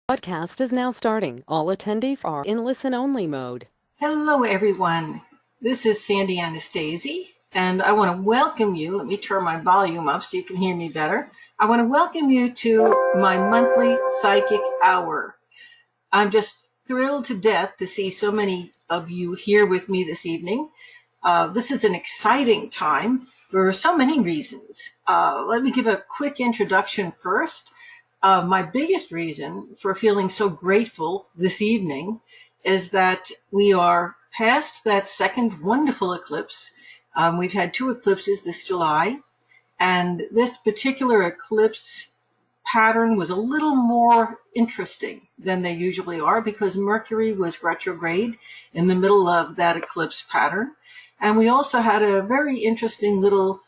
Podcast is now starting. All attendees are in listen-only mode. Hello, everyone. This is Sandy Anastasi, and I want to welcome you. Let me turn my volume up so you can hear me better. I want to welcome you to my monthly psychic hour. I'm just thrilled to death to see so many of you here with me this evening. This is an exciting time for so many reasons. Let me give a quick introduction first. My biggest reason for feeling so grateful this evening is that we are past that second wonderful eclipse. We've had two eclipses this July, and this particular eclipse pattern was a little more interesting than they usually are because Mercury was retrograde in the middle of that eclipse pattern. And we also had a very interesting little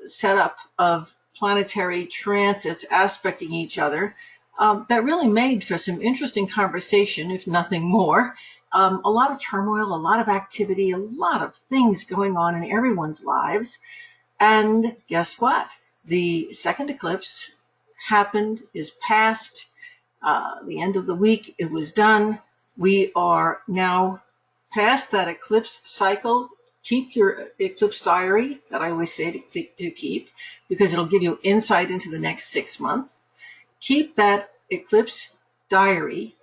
setup of planetary transits aspecting each other that really made for some interesting conversation, if nothing more. A lot of turmoil, a lot of activity, a lot of things going on in everyone's lives. And guess what? The second eclipse happened, is past. The end of the week, it was done. We are now past that eclipse cycle. Keep your eclipse diary that I always say to keep, because it'll give you insight into the next 6 months. Keep that eclipse diary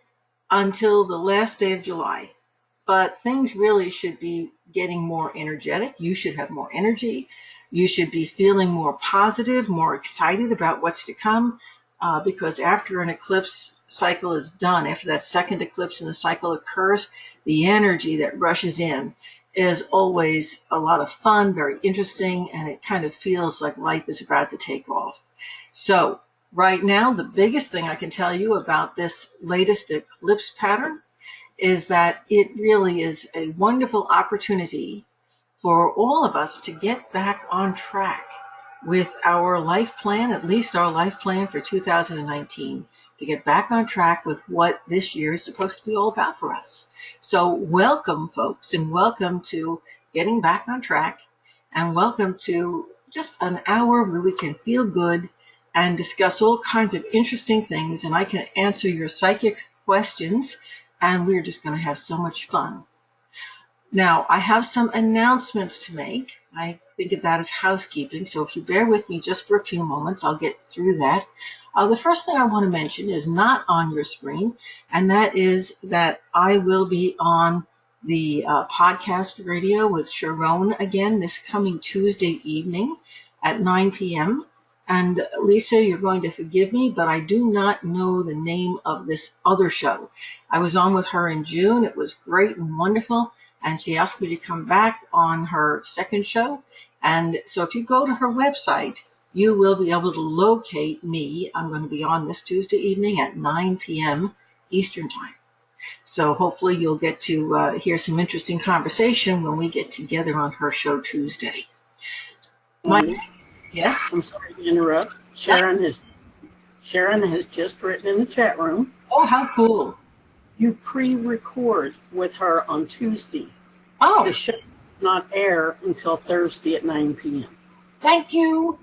until the last day of July. But things really should be getting more energetic. You should have more energy. You should be feeling more positive, more excited about what's to come, because after an eclipse cycle is done, after that second eclipse in the cycle occurs, the energy that rushes in is always a lot of fun, very interesting, and it kind of feels like life is about to take off. So right now, the biggest thing I can tell you about this latest eclipse pattern is that it really is a wonderful opportunity for all of us to get back on track with our life plan, at least our life plan for 2019, to get back on track with what this year is supposed to be all about for us. So welcome, folks, and welcome to getting back on track, and welcome to just an hour where we can feel good and discuss all kinds of interesting things, and I can answer your psychic questions, and we're just going to have so much fun. Now, I have some announcements to make. I think of that as housekeeping, so if you bear with me just for a few moments, I'll get through that. The first thing I want to mention is not on your screen, and that is that I will be on the podcast radio with Sharon again this coming Tuesday evening at 9 p.m. And Lisa, you're going to forgive me, but I do not know the name of this other show. I was on with her in June. It was great and wonderful, and she asked me to come back on her second show. And so if you go to her website, you will be able to locate me. I'm going to be on this Tuesday evening at 9 p.m. Eastern Time. So hopefully you'll get to hear some interesting conversation when we get together on her show Tuesday. Yes? I'm sorry to interrupt. Sharon has just written in the chat room. Oh, how cool. You pre-record with her on Tuesday. Oh. The show does not air until Thursday at 9 p.m. Thank you,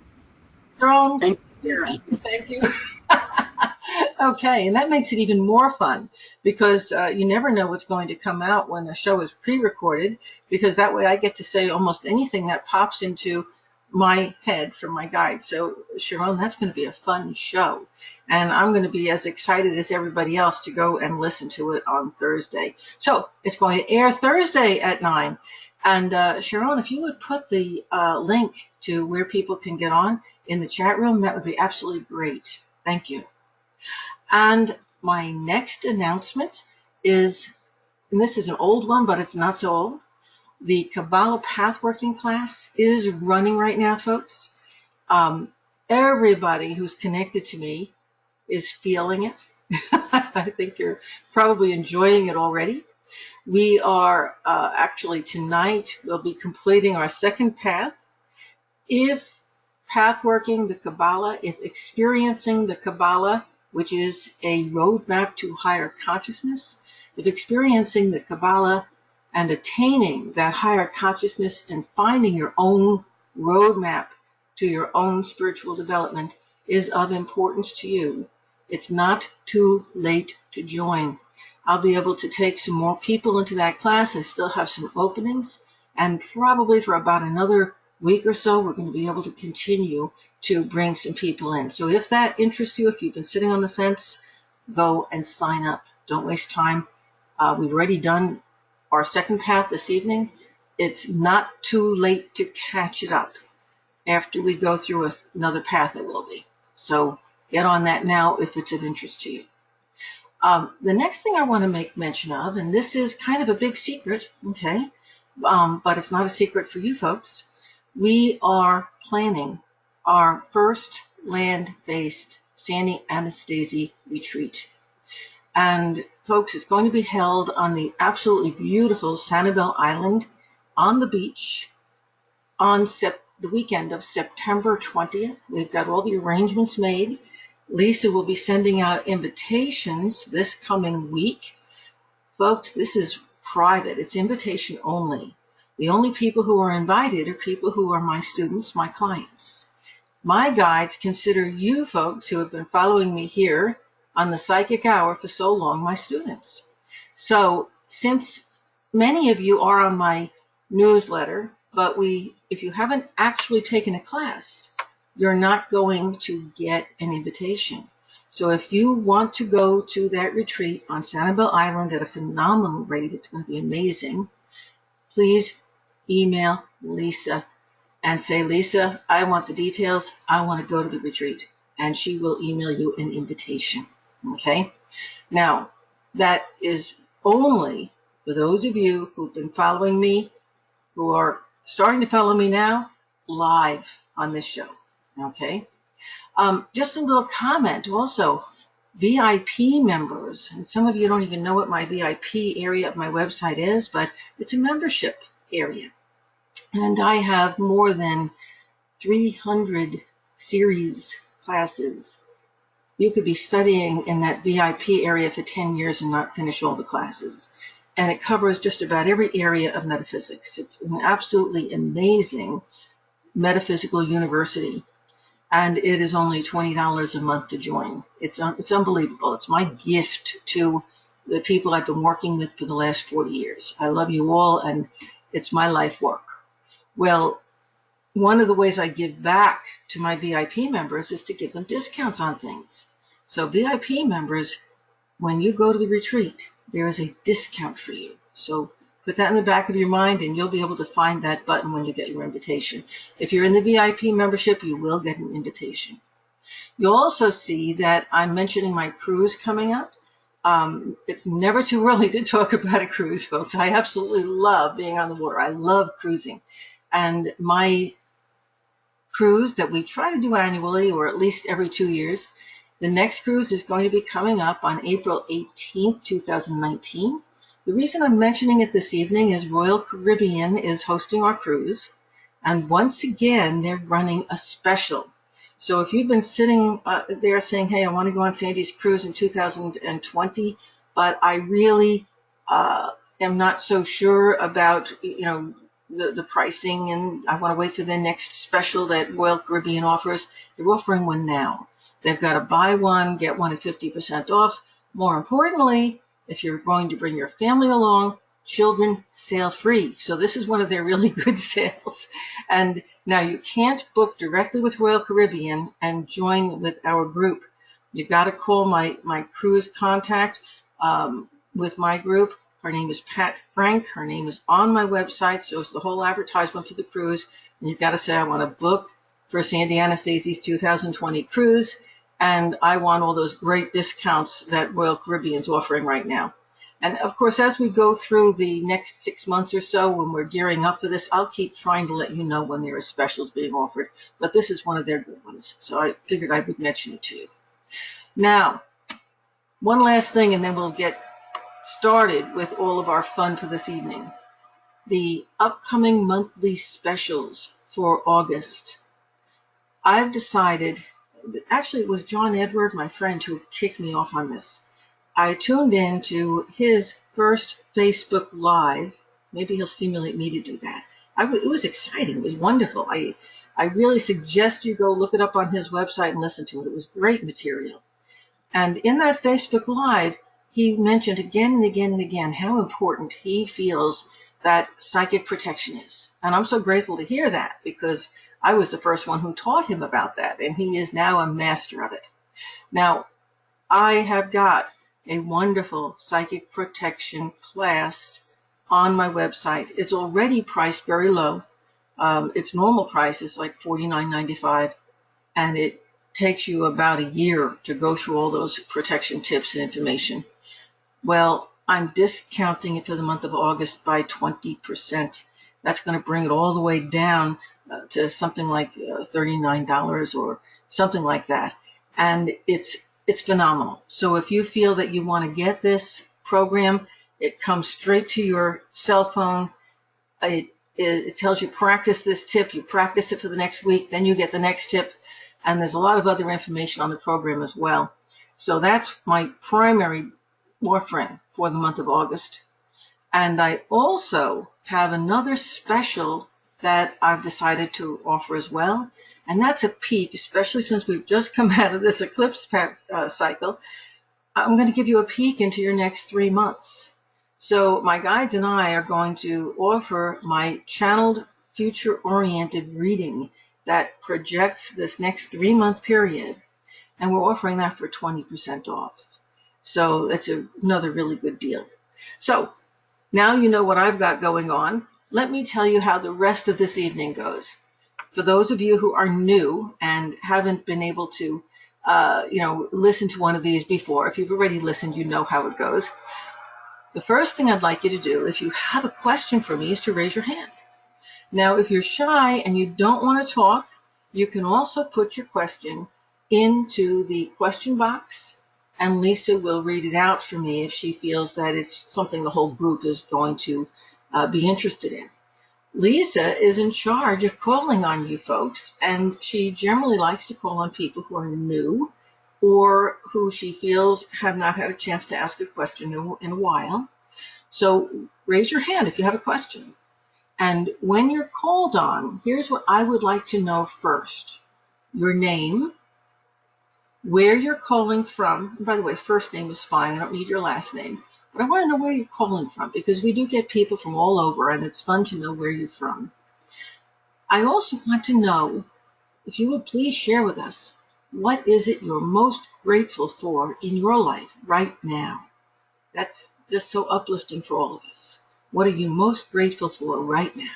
Sharon. Thank you, Sharon. Thank you. Okay, and that makes it even more fun because you never know what's going to come out when the show is pre-recorded, because that way I get to say almost anything that pops into my head from my guide. So, Sharon, that's going to be a fun show. And I'm going to be as excited as everybody else to go and listen to it on Thursday. So, it's going to air Thursday at 9. And, Sharon, if you would put the link to where people can get on in the chat room, that would be absolutely great. Thank you. And my next announcement is, and this is an old one, but it's not so old. The Kabbalah Pathworking class is running right now, folks. Everybody who's connected to me is feeling it. I think you're probably enjoying it already. We are actually tonight, we'll be completing our second path. If pathworking the Kabbalah, if experiencing the Kabbalah, which is a roadmap to higher consciousness, if experiencing the Kabbalah and attaining that higher consciousness and finding your own roadmap to your own spiritual development is of importance to you, It's not too late to join. I'll be able to take some more people into that class. I still have some openings, and probably for about another week or so, we're going to be able to continue to bring some people in. So if that interests you, if you've been sitting on the fence, go and sign up. Don't waste time. We've already done our second path this evening. It's not too late to catch it up. After we go through another path, it will be. So get on that now if it's of interest to you. The next thing I want to make mention of, and this is kind of a big secret, okay, but it's not a secret for you folks. We are planning our first land-based Sandy Anastasi retreat. And folks, it's going to be held on the absolutely beautiful Sanibel Island on the beach on the weekend of September 20th. We've got all the arrangements made. Lisa will be sending out invitations this coming week. Folks, this is private. It's invitation only. The only people who are invited are people who are my students, my clients. My guides consider you folks who have been following me here on the Psychic Hour for so long my students. So since many of you are on my newsletter, but if you haven't actually taken a class, you're not going to get an invitation. So if you want to go to that retreat on Sanibel Island at a phenomenal rate, it's going to be amazing, please email Lisa and say, Lisa, I want the details. I want to go to the retreat. And she will email you an invitation. Okay? Now, that is only for those of you who've been following me, who are starting to follow me now, live on this show. Okay? Just a little comment also. VIP members, and some of you don't even know what my VIP area of my website is, but it's a membership area. And I have more than 300 series classes. You could be studying in that VIP area for 10 years and not finish all the classes. And it covers just about every area of metaphysics. It's an absolutely amazing metaphysical university. And it is only $20 a month to join. It's unbelievable. It's my gift to the people I've been working with for the last 40 years. I love you all, and it's my life work. Well, one of the ways I give back to my VIP members is to give them discounts on things. So VIP members, when you go to the retreat, there is a discount for you. So put that in the back of your mind, and you'll be able to find that button when you get your invitation. If you're in the VIP membership, you will get an invitation. You'll also see that I'm mentioning my cruise coming up. It's never too early to talk about a cruise, folks. I absolutely love being on the water. I love cruising. And my cruise that we try to do annually, or at least every 2 years, the next cruise is going to be coming up on April 18th, 2019. The reason I'm mentioning it this evening is Royal Caribbean is hosting our cruise, and once again, they're running a special. So if you've been sitting there saying, hey, I want to go on Sandy's cruise in 2020, but I really am not so sure about, the pricing, and I want to wait for the next special that Royal Caribbean offers, they're offering one now. They've got a buy one, get one at 50% off. More importantly, if you're going to bring your family along, children sail free. So this is one of their really good sales. And now you can't book directly with Royal Caribbean and join with our group. You've got to call my cruise contact with my group. Her name is Pat Frank. Her name is on my website, so it's the whole advertisement for the cruise. And you've got to say, I want to book for Sandy Anastasi's 2020 cruise, and I want all those great discounts that Royal Caribbean's offering right now. And of course, as we go through the next 6 months or so, when we're gearing up for this, I'll keep trying to let you know when there are specials being offered. But this is one of their good ones, so I figured I would mention it to you. Now, one last thing, and then we'll get started with all of our fun for this evening. The upcoming monthly specials for August. I've decided, actually it was John Edward, my friend, who kicked me off on this. I tuned in to his first Facebook Live. Maybe he'll stimulate me to do that. It was exciting. It was wonderful. I really suggest you go look it up on his website and listen to it. It was great material. And in that Facebook Live, he mentioned again and again and again how important he feels that psychic protection is. And I'm so grateful to hear that, because I was the first one who taught him about that, and he is now a master of it. Now, I have got a wonderful psychic protection class on my website. It's already priced very low. Its normal price is like $49.95, and it takes you about a year to go through all those protection tips and information. Well, I'm discounting it for the month of August by 20%. That's going to bring it all the way down to something like $39 or something like that. And it's phenomenal. So if you feel that you want to get this program, it comes straight to your cell phone. It tells you practice this tip. You practice it for the next week, then you get the next tip. And there's a lot of other information on the program as well. So that's my primary offering for the month of August. And I also have another special that I've decided to offer as well. And that's a peek, especially since we've just come out of this eclipse cycle. I'm going to give you a peek into your next 3 months. So my guides and I are going to offer my channeled future-oriented reading that projects this next 3-month period. And we're offering that for 20% off. So that's another really good deal. So now you know what I've got going on. Let me tell you how the rest of this evening goes. For those of you who are new and haven't been able to listen to one of these before, if you've already listened, you know how it goes. The first thing I'd like you to do, if you have a question for me, is to raise your hand. Now, if you're shy and you don't want to talk, you can also put your question into the question box, and Lisa will read it out for me if she feels that it's something the whole group is going to be interested in. Lisa is in charge of calling on you folks, and she generally likes to call on people who are new or who she feels have not had a chance to ask a question in a while. So raise your hand if you have a question. And when you're called on, here's what I would like to know first. Your name, where you're calling from. And by the way, first name is fine. I don't need your last name. But I want to know where you're calling from, because we do get people from all over, and it's fun to know where you're from. I also want to know, if you would please share with us, what is it you're most grateful for in your life right now? That's just so uplifting for all of us. What are you most grateful for right now?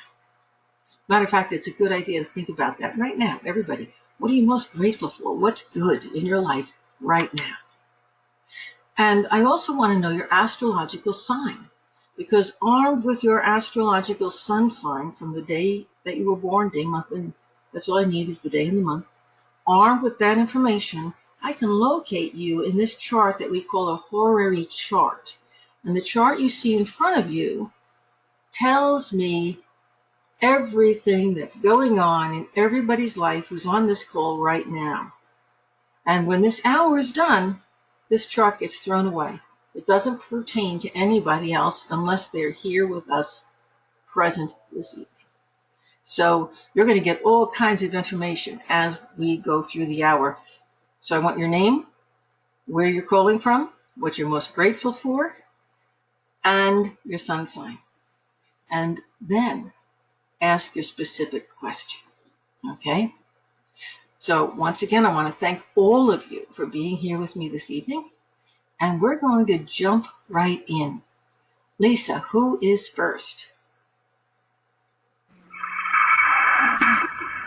Matter of fact, it's a good idea to think about that right now, everybody. What are you most grateful for? What's good in your life right now? And I also want to know your astrological sign, because armed with your astrological sun sign from the day that you were born, day, month, and that's all I need is the day and the month. Armed with that information, I can locate you in this chart that we call a horary chart. And the chart you see in front of you tells me everything that's going on in everybody's life who's on this call right now. And when this hour is done, this chart gets thrown away. It doesn't pertain to anybody else unless they're here with us present this evening. So you're going to get all kinds of information as we go through the hour. So I want your name, where you're calling from, what you're most grateful for, and your sun sign. And then ask your specific question. Okay? So once again, I want to thank all of you for being here with me this evening. And we're going to jump right in. Lisa, who is first?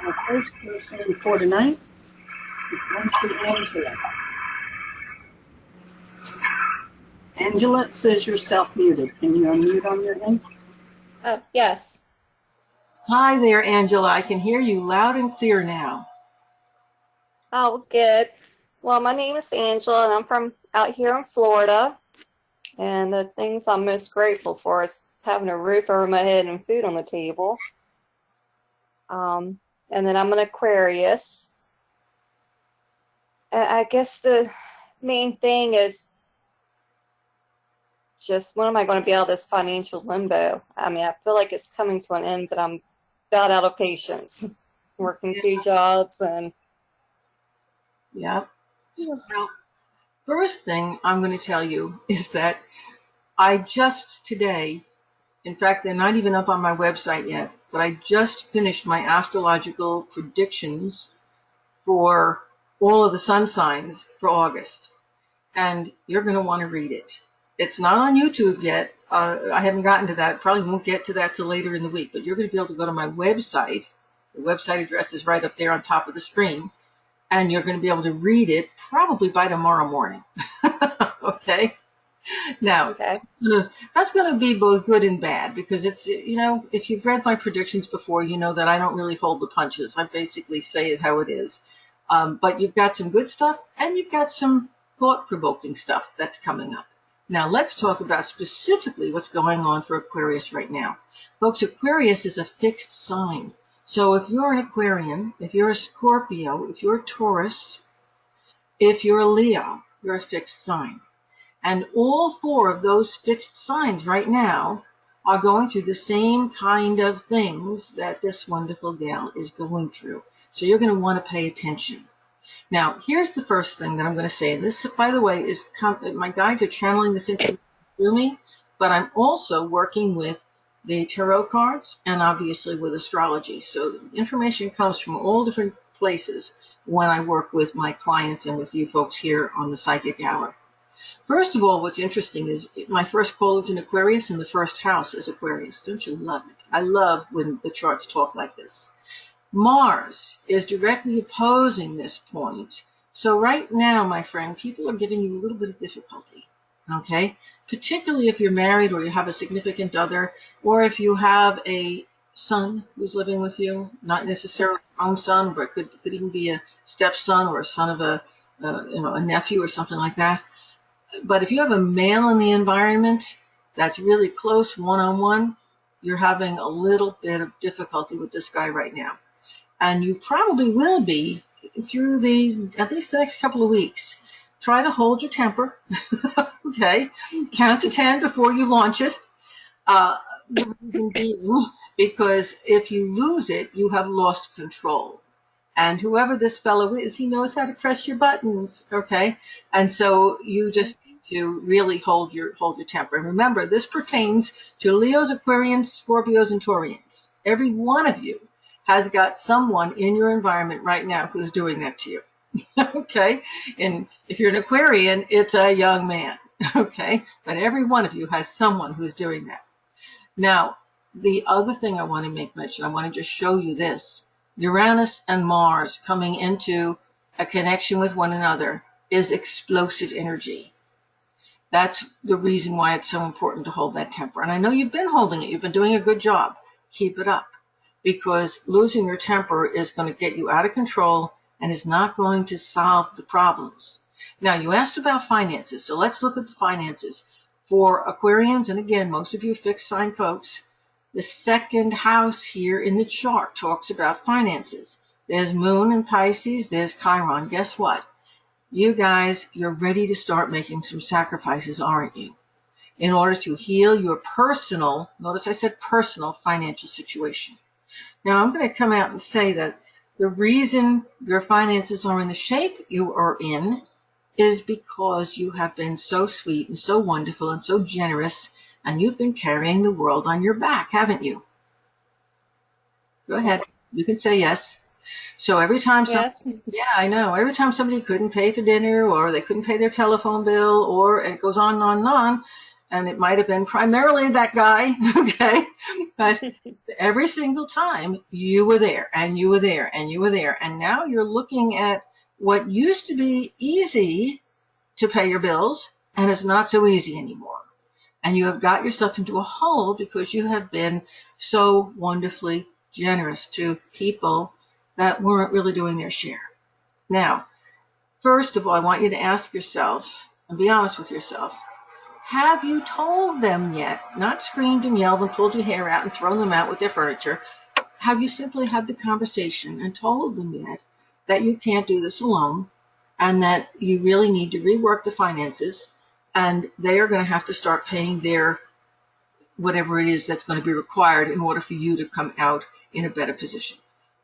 Our first person for tonight is going to be Angela. Angela, it says you're self-muted. Can you unmute on your end? Yes. Hi there, Angela. I can hear you loud and clear now. Oh, good. Well, my name is Angela, and I'm from out here in Florida. And the things I'm most grateful for is having a roof over my head and food on the table. And then I'm an Aquarius. And I guess the main thing is just, when am I going to be out of this financial limbo? I mean, I feel like it's coming to an end, but I'm about out of patience. Working 2 jobs and... Yep. Well, First thing I'm going to tell you is that I just today, in fact, they're not even up on my website yet, but I just finished my astrological predictions for all of the sun signs for August. And you're going to want to read it. It's not on YouTube yet. I haven't gotten to that. Probably won't get to that till later in the week, but you're going to be able to go to my website. The website address is right up there on top of the screen, and you're going to be able to read it probably by tomorrow morning. Okay? Now, Okay. that's going to be both good and bad because it's, if you've read my predictions before, you know that I don't really hold the punches. I basically say it how it is. But you've got some good stuff and you've got some thought-provoking stuff that's coming up. Now, let's talk about specifically what's going on for Aquarius right now. Folks, Aquarius is a fixed sign. So if you're an Aquarian, if you're a Scorpio, if you're a Taurus, if you're a Leo, you're a fixed sign. And all four of those fixed signs right now are going through the same kind of things that this wonderful gal is going through. So you're going to want to pay attention. Now, here's the first thing that I'm going to say. This, by the way, is my guides are channeling this information through me, but I'm also working with the tarot cards and obviously with astrology. So the information comes from all different places when I work with my clients and with you folks here on the Psychic Hour. First of all, what's interesting is my first call is in Aquarius and the first house is Aquarius. Don't you love it? I love when the charts talk like this. Mars is directly opposing this point. So right now, my friend, people are giving you a little bit of difficulty, okay? Particularly if you're married or you have a significant other, or if you have a son who's living with you, not necessarily your own son, but could even be a stepson or a son of a nephew or something like that. But if you have a male in the environment that's really close one-on-one, you're having a little bit of difficulty with this guy right now. And you probably will be through at least the next couple of weeks. Try to hold your temper, okay? Count to 10 before you launch it. The reason being, because if you lose it, you have lost control. And whoever this fellow is, he knows how to press your buttons, okay? And so you just need to really hold your temper. And remember, this pertains to Leos, Aquarians, Scorpios, and Taurians. Every one of you has got someone in your environment right now who's doing that to you, okay? And if you're an Aquarian, it's a young man, okay? But every one of you has someone who's doing that. Now, the other thing I want to make mention, I want to just show you this. Uranus and Mars coming into a connection with one another is explosive energy. That's the reason why it's so important to hold that temper. And I know you've been holding it. You've been doing a good job. Keep it up, because losing your temper is going to get you out of control and is not going to solve the problems. Now, you asked about finances, so let's look at the finances. For Aquarians, and again, most of you fixed sign folks, the second house here in the chart talks about finances. There's Moon in Pisces, there's Chiron. Guess what? You guys, you're ready to start making some sacrifices, aren't you? In order to heal your personal, notice I said personal, financial situation. Now, I'm going to come out and say that the reason your finances are in the shape you are in is because you have been so sweet and so wonderful and so generous, and you've been carrying the world on your back, haven't you? Go ahead. Yes. You can say yes. So every time Yes. yeah, I know. Every time somebody couldn't pay for dinner or they couldn't pay their telephone bill, or it goes on and on and on, and it might have been primarily that guy, okay? But every single time you were there and you were there and you were there, and now you're looking at what used to be easy to pay your bills, and it's not so easy anymore. And you have got yourself into a hole because you have been so wonderfully generous to people that weren't really doing their share. Now, first of all, I want you to ask yourself, and be honest with yourself, have you told them yet, not screamed and yelled and pulled your hair out and thrown them out with their furniture, have you simply had the conversation and told them yet that you can't do this alone and that you really need to rework the finances, and they are going to have to start paying their whatever it is that's going to be required in order for you to come out in a better position?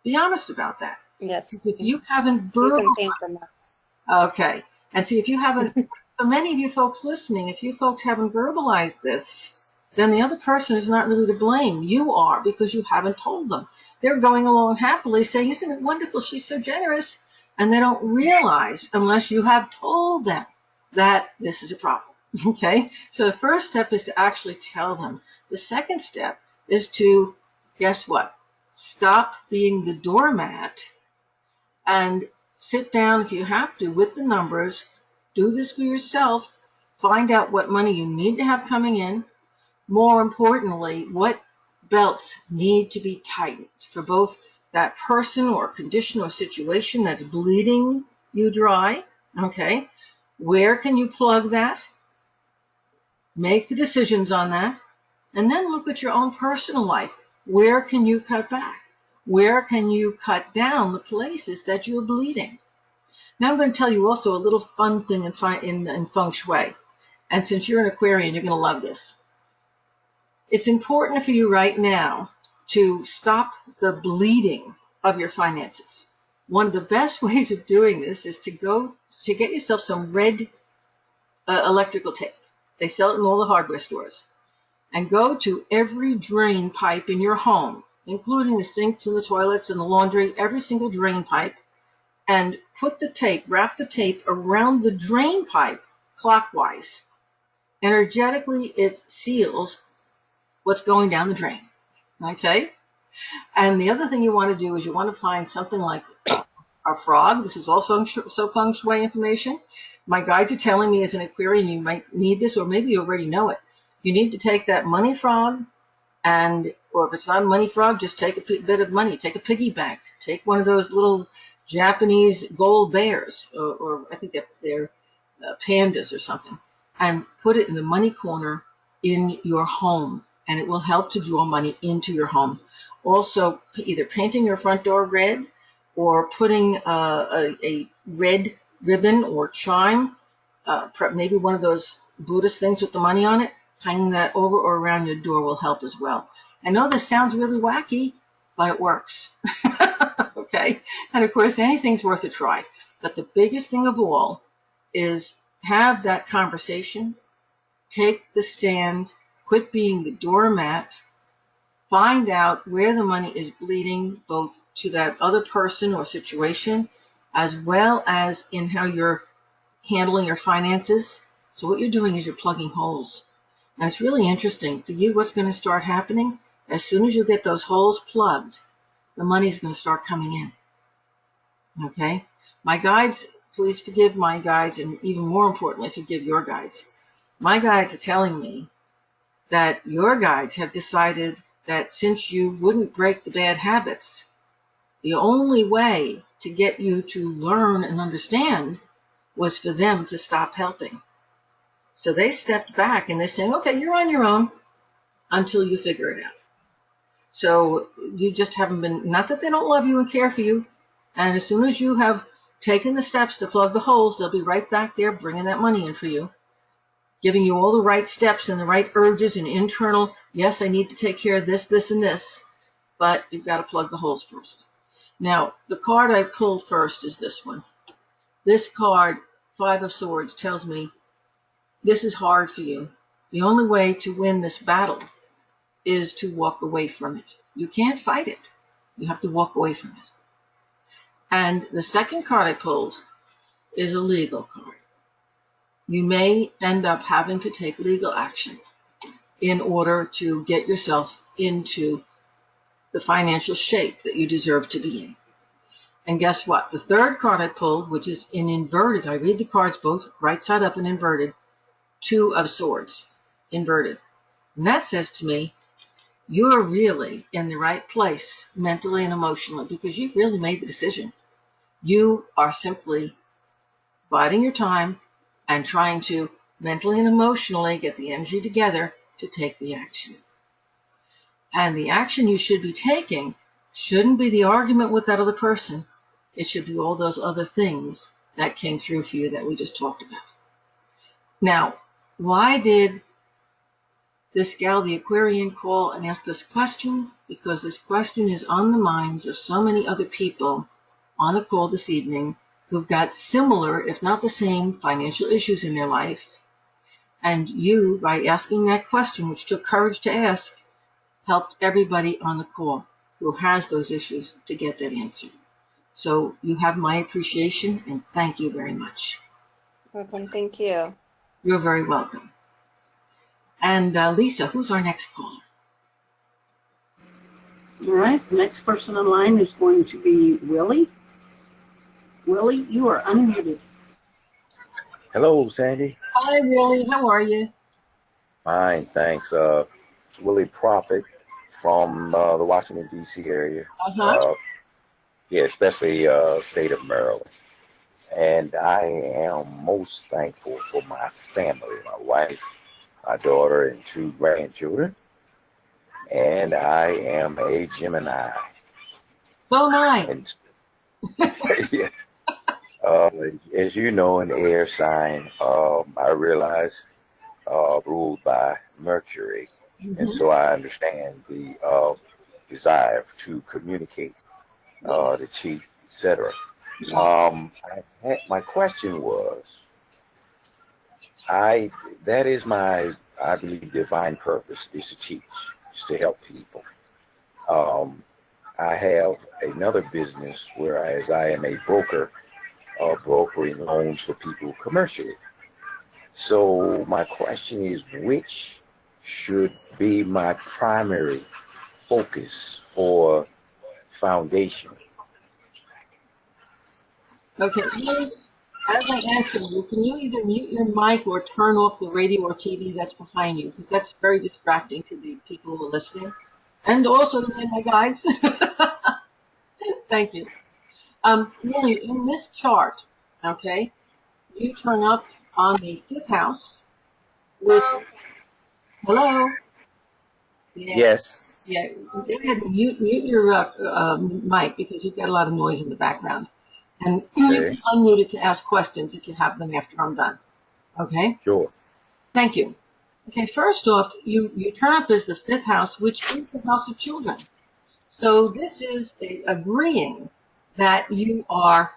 Be honest about that. Yes. If you haven't We've been verbalized, paying for months. okay, And see, if you haven't, for many of you folks listening, if you folks haven't verbalized this, then the other person is not really to blame. You are, because you haven't told them. They're going along happily saying, isn't it wonderful? She's so generous. And they don't realize, unless you have told them, that this is a problem. Okay? So the first step is to actually tell them. The second step is to, guess what? Stop being the doormat and sit down if you have to with the numbers. Do this for yourself. Find out what money you need to have coming in. More importantly, what belts need to be tightened for both that person or condition or situation that's bleeding you dry. Okay? Where can you plug that? Make the decisions on that. And then look at your own personal life. Where can you cut back? Where can you cut down the places that you're bleeding? Now I'm going to tell you also a little fun thing in feng shui. And since you're an Aquarian, you're going to love this. It's important for you right now to stop the bleeding of your finances. One of the best ways of doing this is to get yourself some red electrical tape. They sell it in all the hardware stores. And go to every drain pipe in your home, including the sinks and the toilets and the laundry, every single drain pipe, and wrap the tape around the drain pipe clockwise. Energetically, it seals what's going down the drain. Okay? And the other thing you want to do is you want to find something like a frog. This is also feng shui information. My guides are telling me as an Aquarian you might need this, or maybe you already know it. You need to take that money frog, or if it's not a money frog, just take a bit of money. Take a piggy bank. Take one of those little Japanese gold bears, or I think they're pandas or something, and put it in the money corner in your home, and it will help to draw money into your home. Also, either painting your front door red, or putting a red ribbon or chime, maybe one of those Buddhist things with the money on it, hanging that over or around your door will help as well. I know this sounds really wacky, but it works. Okay? And of course, anything's worth a try. But the biggest thing of all is have that conversation, take the stand, quit being the doormat, find out where the money is bleeding, both to that other person or situation, as well as in how you're handling your finances. So what you're doing is you're plugging holes. And it's really interesting. For you, what's going to start happening, as soon as you get those holes plugged, the money's going to start coming in. Okay? My guides, please forgive my guides, and even more importantly, forgive your guides. My guides are telling me that your guides have decided that since you wouldn't break the bad habits, the only way to get you to learn and understand was for them to stop helping. So they stepped back and they're saying, okay, you're on your own until you figure it out. So you just haven't been, not that they don't love you and care for you. And as soon as you have taken the steps to plug the holes, they'll be right back there bringing that money in for you, giving you all the right steps and the right urges and internal, yes, I need to take care of this, this, and this, but you've got to plug the holes first. Now, the card I pulled first is this one. This card, Five of Swords, tells me this is hard for you. The only way to win this battle is to walk away from it. You can't fight it. You have to walk away from it. And the second card I pulled is a legal card. You may end up having to take legal action in order to get yourself into the financial shape that you deserve to be in. And guess what? The third card I pulled, which is in inverted, I read the cards both right side up and inverted, Two of Swords, inverted. And that says to me, you're really in the right place mentally and emotionally because you've really made the decision. You are simply biding your time and trying to mentally and emotionally get the energy together to take the action. And the action you should be taking shouldn't be the argument with that other person. It should be all those other things that came through for you that we just talked about. Now, why did this gal, the Aquarian, call and ask this question? Because this question is on the minds of so many other people on the call this evening who've got similar, if not the same, financial issues in their life. And you, by asking that question, which took courage to ask, helped everybody on the call who has those issues to get that answer. So you have my appreciation, and thank you very much. Welcome. Thank you. You're very welcome. And Lisa, who's our next caller? All right, the next person in line is going to be Willie. Willie, you are unmuted. Hello, Sandy. Hi, Willie. How are you? Fine, thanks. It's Willie Prophet from the Washington, D.C. area. Uh-huh. Yeah, especially state of Maryland. And I am most thankful for my family, my wife, my daughter, and 2 grandchildren. And I am a Gemini. So am I. And yeah, as you know, an air sign, I realize ruled by Mercury. And so I understand the desire to communicate, to cheat, etc. My question was, that is my, I believe, divine purpose is to teach, is to help people. I have another business whereas I am a broker, brokering loans for people commercially. So my question is, which should be my primary focus or foundation? Okay, as I answer you, can you either mute your mic or turn off the radio or TV that's behind you? Because that's very distracting to the people who are listening. And also to my guides. Thank you. Really, in this chart, okay, you turn up on the 5th house with, hello? Yeah. Yes. Yeah, go ahead and mute your mic because you've got a lot of noise in the background. And you can unmute it to ask questions if you have them after I'm done. Okay? Sure. Thank you. Okay, first off, you turn up as the 5th house, which is the house of children. So this is agreeing that you are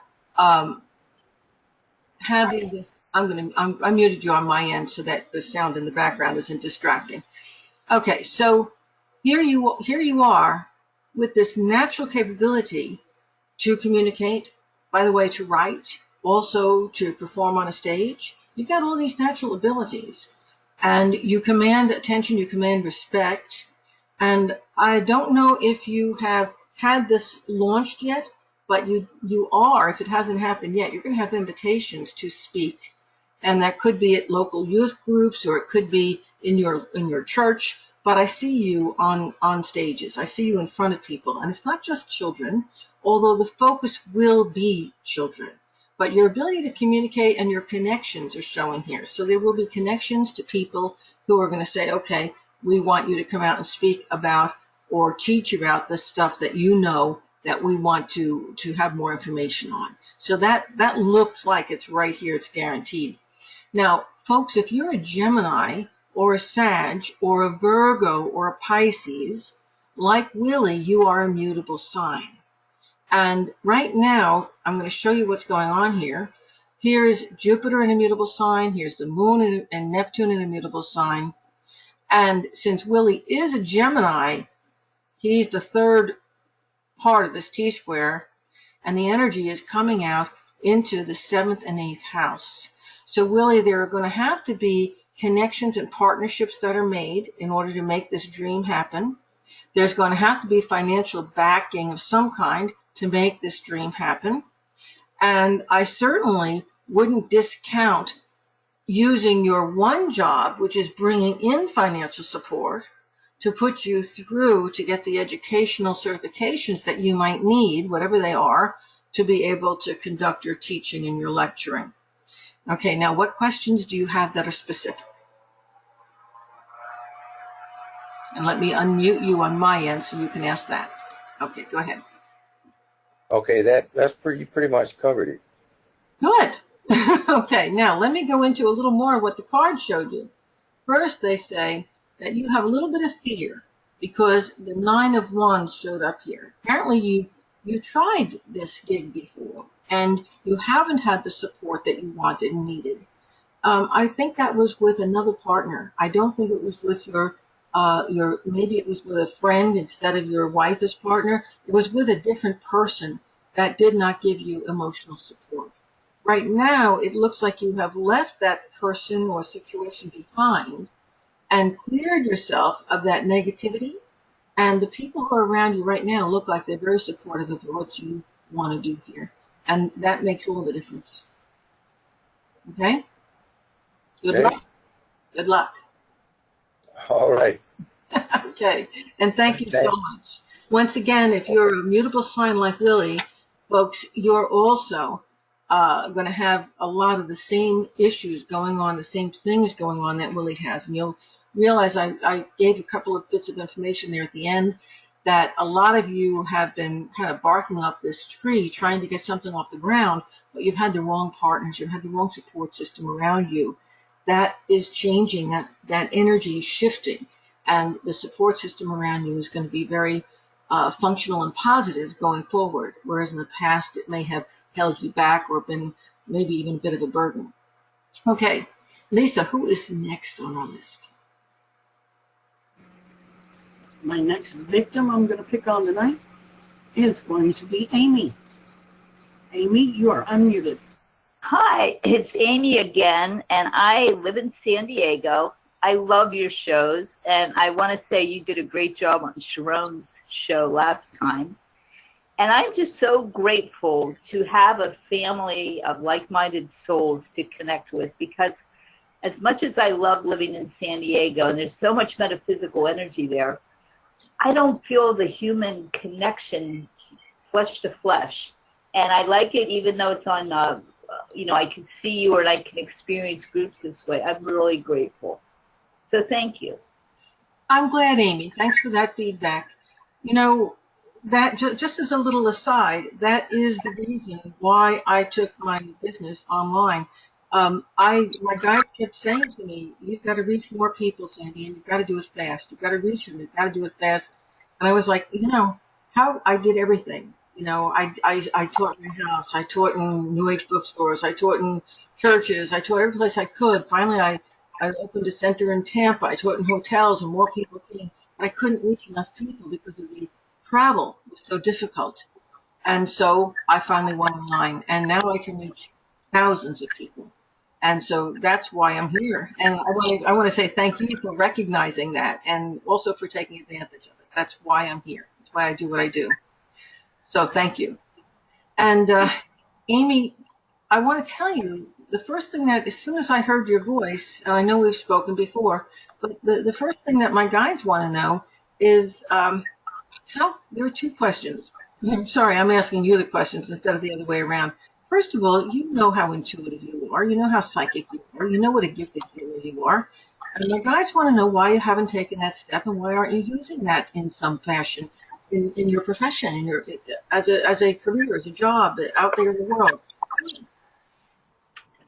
having this. I muted you on my end so that the sound in the background isn't distracting. Okay, so here you are with this natural capability to communicate, by the way, to write, also to perform on a stage. You've got all these natural abilities, and you command attention, you command respect. And I don't know if you have had this launched yet, but you are, if it hasn't happened yet, you're going to have invitations to speak. And that could be at local youth groups, or it could be in your church. But I see you on stages. I see you in front of people. And it's not just children, although the focus will be children. But your ability to communicate and your connections are showing here. So there will be connections to people who are going to say, okay, we want you to come out and speak about or teach about the stuff that you know that we want to have more information on. So that looks like it's right here. It's guaranteed. Now, folks, if you're a Gemini or a Sag or a Virgo or a Pisces, like Willie, you are a mutable sign. And right now, I'm going to show you what's going on here. Here is Jupiter in a mutable sign. Here's the Moon and Neptune in a mutable sign. And since Willie is a Gemini, he's the 3rd part of this T-square, and the energy is coming out into the 7th and 8th house. So Willie, there are going to have to be connections and partnerships that are made in order to make this dream happen. There's going to have to be financial backing of some kind to make this dream happen. And I certainly wouldn't discount using your one job, which is bringing in financial support, to put you through to get the educational certifications that you might need, whatever they are, to be able to conduct your teaching and your lecturing. Okay, now what questions do you have that are specific? And let me unmute you on my end so you can ask that. Okay, go ahead. Okay, that's pretty much covered it. Good. Okay, now let me go into a little more of what the cards showed you. First, they say that you have a little bit of fear because the 9 of Wands showed up here. Apparently, you tried this gig before, and you haven't had the support that you wanted and needed. I think that was with another partner. I don't think it was with maybe it was with a friend instead of your wife as partner. It was with a different person that did not give you emotional support. Right now, it looks like you have left that person or situation behind and cleared yourself of that negativity. And the people who are around you right now look like they're very supportive of what you want to do here. And that makes all the difference. Okay? Good Okay. luck. Good luck. All right. Okay. And thank you so Thanks. much. Once again, if you're a mutable sign like Willie, folks, you're also going to have a lot of the same issues going on, the same things going on that Willie has. And you'll realize I gave a couple of bits of information there at the end that a lot of you have been kind of barking up this tree trying to get something off the ground, but you've had the wrong partners, you've had the wrong support system around you. That is changing, that energy is shifting, and the support system around you is going to be very functional and positive going forward, whereas in the past it may have held you back or been maybe even a bit of a burden. Okay, Lisa, who is next on our list? My next victim I'm going to pick on tonight is going to be Amy. Amy, you are unmuted. Hi, it's Amy again, and I live in San Diego. I love your shows, and I want to say you did a great job on Sharon's show last time. And I'm just so grateful to have a family of like-minded souls to connect with, because as much as I love living in San Diego, and there's so much metaphysical energy there, I don't feel the human connection flesh to flesh. And I like it even though it's on, I can see you or I can experience groups this way. I'm really grateful. So thank you. I'm glad, Amy. Thanks for that feedback. You know, that just as a little aside, that is the reason why I took my business online. My guides kept saying to me, "You've got to reach more people, Sandy, and you've got to do it fast. You've got to reach them. You've got to do it fast." And I was like, how I did everything. I taught in my house. I taught in New Age bookstores. I taught in churches. I taught every place I could. Finally, I opened a center in Tampa. I taught in hotels, and more people came. I couldn't reach enough people because of the travel was so difficult. And so I finally went online, and now I can reach thousands of people. And so that's why I'm here. And I want to say thank you for recognizing that and also for taking advantage of it. That's why I'm here. That's why I do what I do. So thank you. And Amy, I want to tell you, the first thing that, as soon as I heard your voice, and I know we've spoken before, but the first thing that my guides want to know is there are two questions. I'm sorry, I'm asking you the questions instead of the other way around. First of all, you know how intuitive you are. You know how psychic you are. You know what a gifted healer you are. And my guides want to know why you haven't taken that step and why aren't you using that in some fashion in your profession, as a career, as a job out there in the world.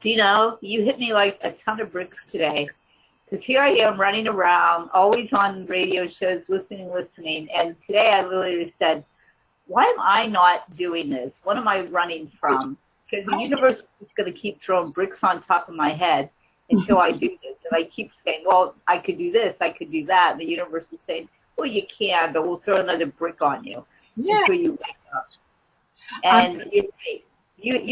You hit me like a ton of bricks today. Because here I am running around, always on radio shows, listening. And today I literally said, why am I not doing this? What am I running from? Because the universe is going to keep throwing bricks on top of my head until I do this. And I keep saying, well, I could do this, I could do that. And the universe is saying, well, you can, but we'll throw another brick on you until you wake up. And you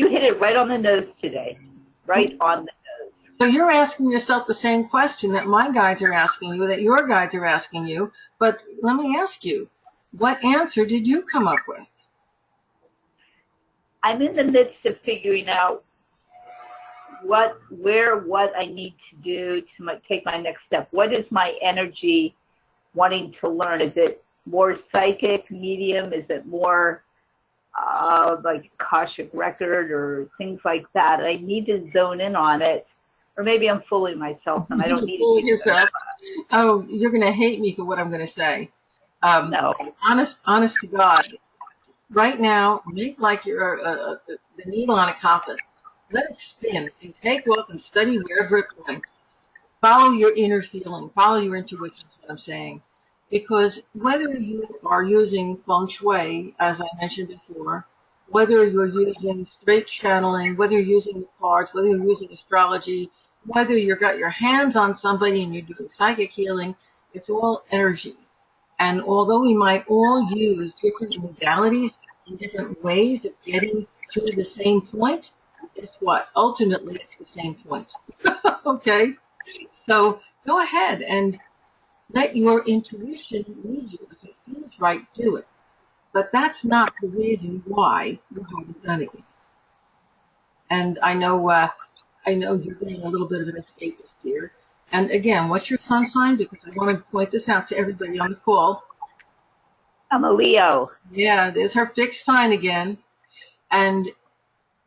hit it right on the nose today, right on the nose. So you're asking yourself the same question that my guides are asking you, that your guides are asking you. But let me ask you, what answer did you come up with? I'm in the midst of figuring out what I need to do to take my next step. What is my energy wanting to learn? Is it more psychic, medium? Is it more like Akashic record or things like that? I need to zone in on it. Or maybe I'm fooling myself and I don't need to fool yourself. Oh, you're going to hate me for what I'm going to say. No. Honest to God. Right now, make like you're the needle on a compass. Let it spin and take off and study wherever it points. Follow your inner feeling. Follow your intuition is what I'm saying. Because whether you are using feng shui, as I mentioned before, whether you're using straight channeling, whether you're using the cards, whether you're using astrology, whether you've got your hands on somebody and you're doing psychic healing, it's all energy. And although we might all use different modalities and different ways of getting to the same point, guess what? Ultimately, it's the same point. Okay? So go ahead and let your intuition lead you. If it feels right, do it. But that's not the reason why you haven't done it yet. And I know you're being a little bit of an escapist here. And again, what's your sun sign? Because I want to point this out to everybody on the call. I'm a Leo. Yeah, there's her fixed sign again. And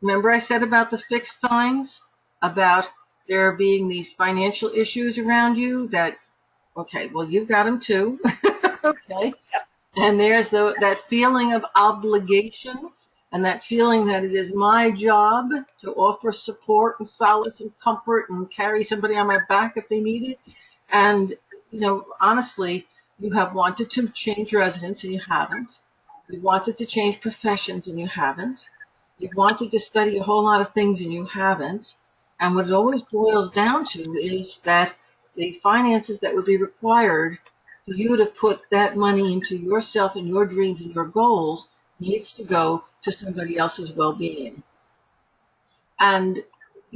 remember I said about the fixed signs, about there being these financial issues around you that, okay, well, you've got them too. Okay. And there's that feeling of obligation and that feeling that it is my job to offer support and solace and comfort and carry somebody on my back if they need it. And, honestly, you have wanted to change residence and you haven't. You wanted to change professions and you haven't. You've wanted to study a whole lot of things and you haven't. And what it always boils down to is that the finances that would be required for you to put that money into yourself and your dreams and your goals needs to go to somebody else's well-being. And,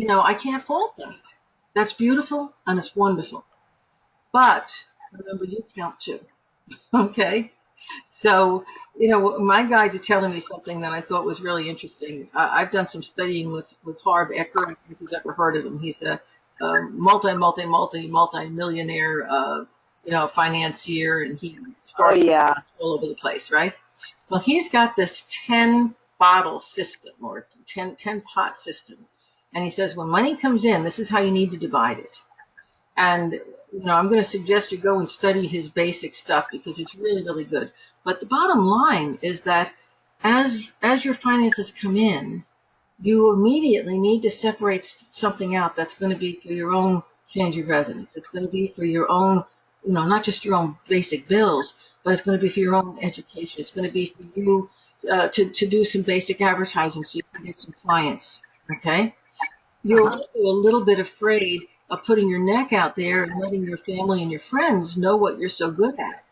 I can't fault that. That's beautiful and it's wonderful. But remember, you count too. Okay? So, my guides are telling me something that I thought was really interesting. I've done some studying with Harv Eker. I don't know if you've ever heard of him. He's a multi-millionaire, financier, and he started all over the place, right? Well, he's got this 10 bottle system or 10 pot system. And he says, when money comes in, this is how you need to divide it. And, I'm going to suggest you go and study his basic stuff because it's really, really good. But the bottom line is that as your finances come in, you immediately need to separate something out that's going to be for your own change of residence. It's going to be for your own, not just your own basic bills, but it's going to be for your own education. It's going to be for you to do some basic advertising so you can get some clients, okay? You're also a little bit afraid of putting your neck out there and letting your family and your friends know what you're so good at.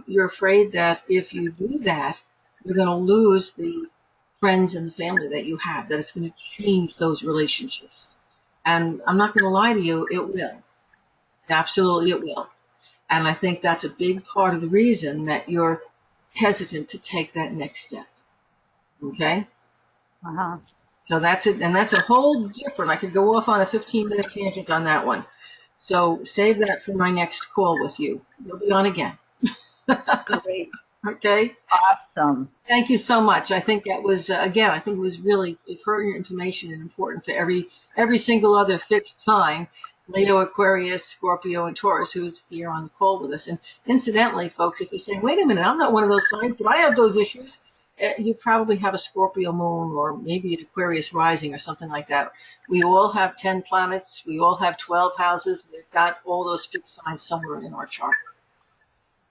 You're afraid that if you do that, you're going to lose the friends and the family that you have, that it's going to change those relationships. And I'm not going to lie to you, it will. Absolutely it will. And I think that's a big part of the reason that you're hesitant to take that next step. Okay? Uh-huh. So that's it. And that's a whole different, I could go off on a 15-minute tangent on that one. So save that for my next call with you. You'll be on again. Great. Okay? Awesome. Thank you so much. I think that was, again, I think it was really pertinent information and important for every single other fixed sign, Leo, Aquarius, Scorpio, and Taurus, who's here on the call with us. And incidentally, folks, if you're saying, wait a minute, I'm not one of those signs, but I have those issues, you probably have a Scorpio moon or maybe an Aquarius rising or something like that. We all have 10 planets. We all have 12 houses. We've got all those fixed signs somewhere in our chart.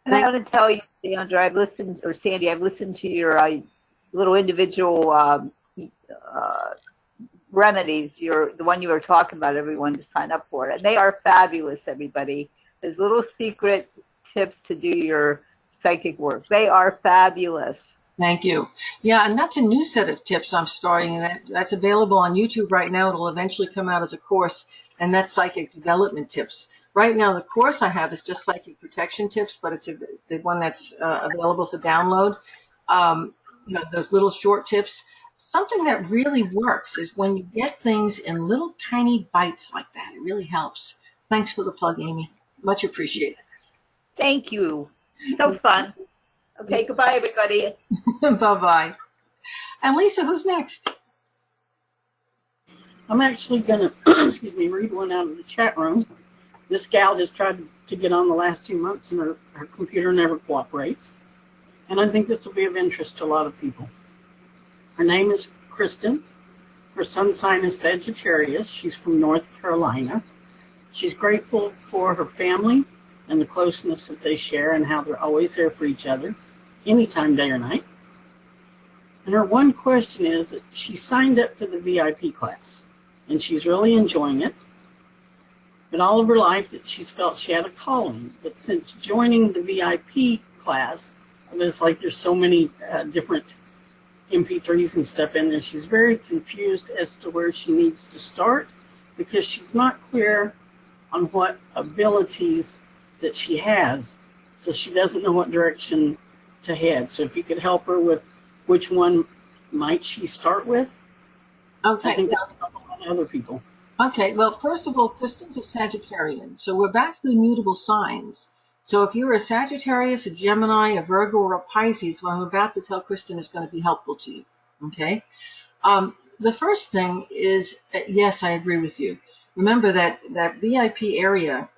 And I want to tell you, Sandra, Sandy, I've listened to your little individual remedies. The one you were talking about, everyone to sign up for it. And they are fabulous, everybody. There's little secret tips to do your psychic work. They are fabulous. Thank you. Yeah, and that's a new set of tips I'm starting, and that's available on YouTube right now. It'll eventually come out as a course, and that's psychic development tips. Right now, the course I have is just psychic protection tips, but it's the one that's available for download. Those little short tips. Something that really works is when you get things in little tiny bites like that. It really helps. Thanks for the plug, Amy. Much appreciated. Thank you. So fun. Okay, goodbye, everybody. Bye-bye. And Lisa, who's next? I'm actually going to, read one out of the chat room. This gal has tried to get on the last 2 months, and her computer never cooperates. And I think this will be of interest to a lot of people. Her name is Kristen. Her sun sign is Sagittarius. She's from North Carolina. She's grateful for her family and the closeness that they share and how they're always there for each other, anytime, day or night. And her one question is that she signed up for the VIP class, and she's really enjoying it. But all of her life that she's felt she had a calling. But since joining the VIP class, it's like there's so many different MP3s and stuff in there, she's very confused as to where she needs to start because she's not clear on what abilities that she has. So she doesn't know what direction to head. So if you could help her with which one might she start with, Okay. I think that would help a lot of other people. Okay, well, first of all, Kristen's a Sagittarian, so we're back to the mutable signs. So if you're a Sagittarius, a Gemini, a Virgo, or a Pisces, what I'm about to tell Kristen is going to be helpful to you, okay? The first thing is, yes, I agree with you. Remember that VIP area,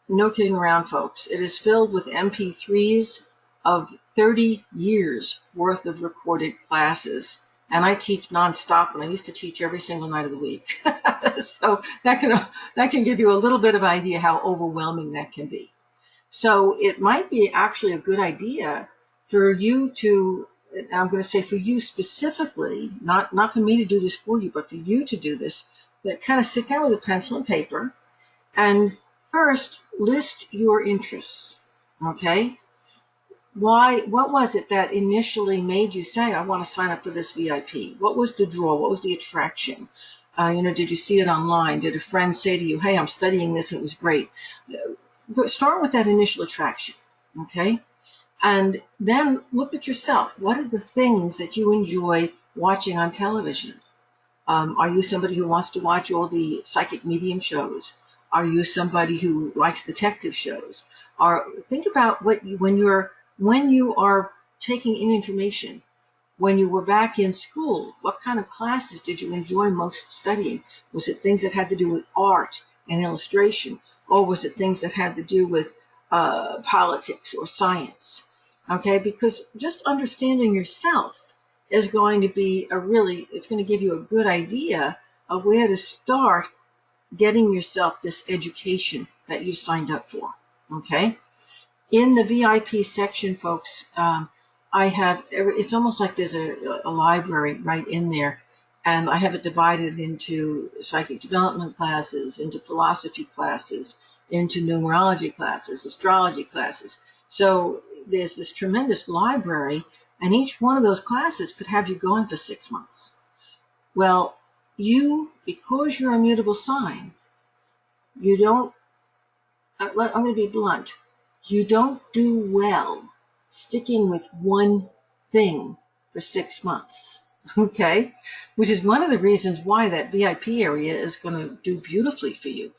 no kidding around, folks, it is filled with MP3s of 30 years worth of recorded classes. And I teach nonstop, and I used to teach every single night of the week. So that can give you a little bit of idea how overwhelming that can be. So it might be actually a good idea for you to, and I'm going to say for you specifically, not for me to do this for you, but for you to do this, that kind of sit down with a pencil and paper and first list your interests, okay? What was it that initially made you say, I want to sign up for this VIP? What was the draw? What was the attraction? Did you see it online? Did a friend say to you, hey, I'm studying this, and it was great? Start with that initial attraction, okay? And then look at yourself. What are the things that you enjoy watching on television? Are you somebody who wants to watch all the psychic medium shows? Are you somebody who likes detective shows? Or think about when you are taking in information. When you were back in school, what kind of classes did you enjoy most studying? Was it things that had to do with art and illustration, or was it things that had to do with politics or science? Okay, because just understanding yourself is going to be it's going to give you a good idea of where to start getting yourself this education that you signed up for. Okay, in the VIP section, folks, it's almost like there's a library right in there, and I have it divided into psychic development classes, into philosophy classes, into numerology classes, astrology classes. So there's this tremendous library, and each one of those classes could have you going for 6 months. Well, because you're a mutable sign, you don't, I'm going to be blunt, you don't do well sticking with one thing for 6 months, okay? Which is one of the reasons why that VIP area is going to do beautifully for you.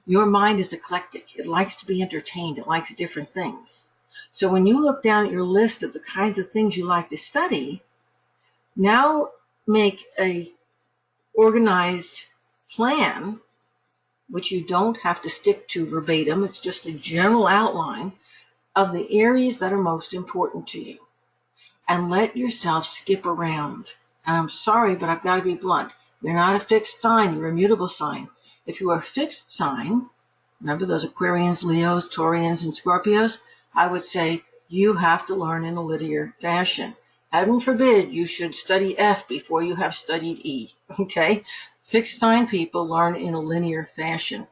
Your mind is eclectic. It likes to be entertained. It likes different things. So when you look down at your list of the kinds of things you like to study, now make a organized plan, which you don't have to stick to verbatim. It's just a general outline of the areas that are most important to you. And let yourself skip around. And I'm sorry, but I've got to be blunt. You're not a fixed sign. You're a mutable sign. If you are a fixed sign, remember those Aquarians, Leos, Taurians, and Scorpios, I would say you have to learn in a linear fashion. Heaven forbid you should study F before you have studied E, okay? Fixed sign people learn in a linear fashion.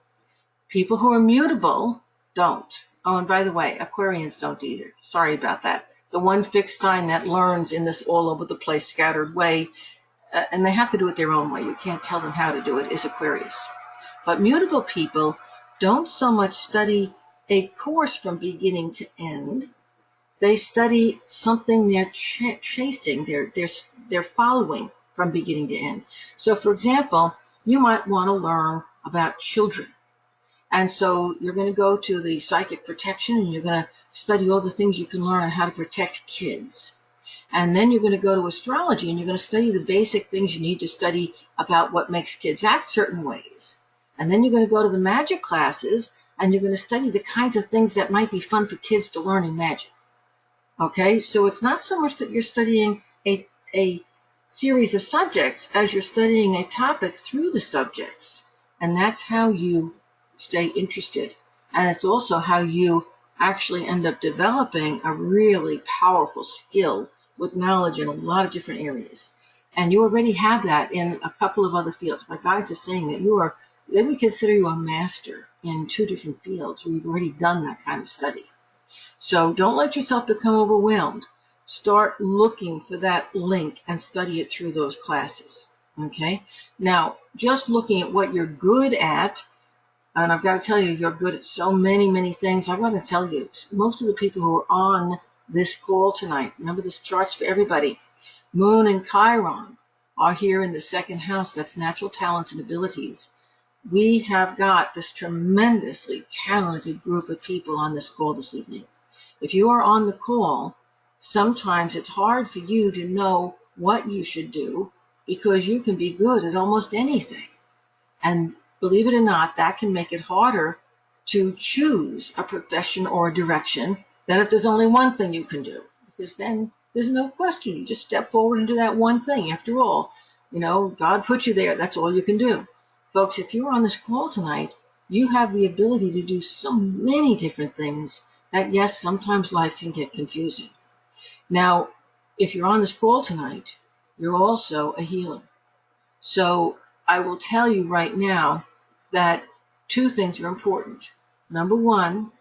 People who are mutable don't. Oh, and by the way, Aquarians don't either. Sorry about that. The one fixed sign that learns in this all over the place scattered way, and they have to do it their own way. You can't tell them how to do it, is Aquarius. But mutable people don't so much study a course from beginning to end. They study something they're chasing, they're following from beginning to end. So, for example, you might want to learn about children. And so you're going to go to the psychic protection and you're going to study all the things you can learn on how to protect kids. And then you're going to go to astrology and you're going to study the basic things you need to study about what makes kids act certain ways. And then you're going to go to the magic classes and you're going to study the kinds of things that might be fun for kids to learn in magic. Okay, so it's not so much that you're studying a series of subjects as you're studying a topic through the subjects. And that's how you stay interested. And it's also how you actually end up developing a really powerful skill with knowledge in a lot of different areas. And you already have that in a couple of other fields. My guides are saying that they would consider you a master in 2 different fields where you've already done that kind of study. So don't let yourself become overwhelmed. Start looking for that link and study it through those classes. Okay? Now, just looking at what you're good at, and I've got to tell you, you're good at so many, many things. I've got to tell you, most of the people who are on this call tonight, remember this chart's for everybody. Moon and Chiron are here in the 2nd house. That's natural talents and abilities. We have got this tremendously talented group of people on this call this evening. If you are on the call, sometimes it's hard for you to know what you should do because you can be good at almost anything. And believe it or not, that can make it harder to choose a profession or a direction than if there's only one thing you can do. Because then there's no question. You just step forward and do that one thing. After all, God put you there. That's all you can do. Folks, if you're on this call tonight, you have the ability to do so many different things that, yes, sometimes life can get confusing. Now, if you're on this call tonight, you're also a healer. So I will tell you right now that 2 things are important. Number 1,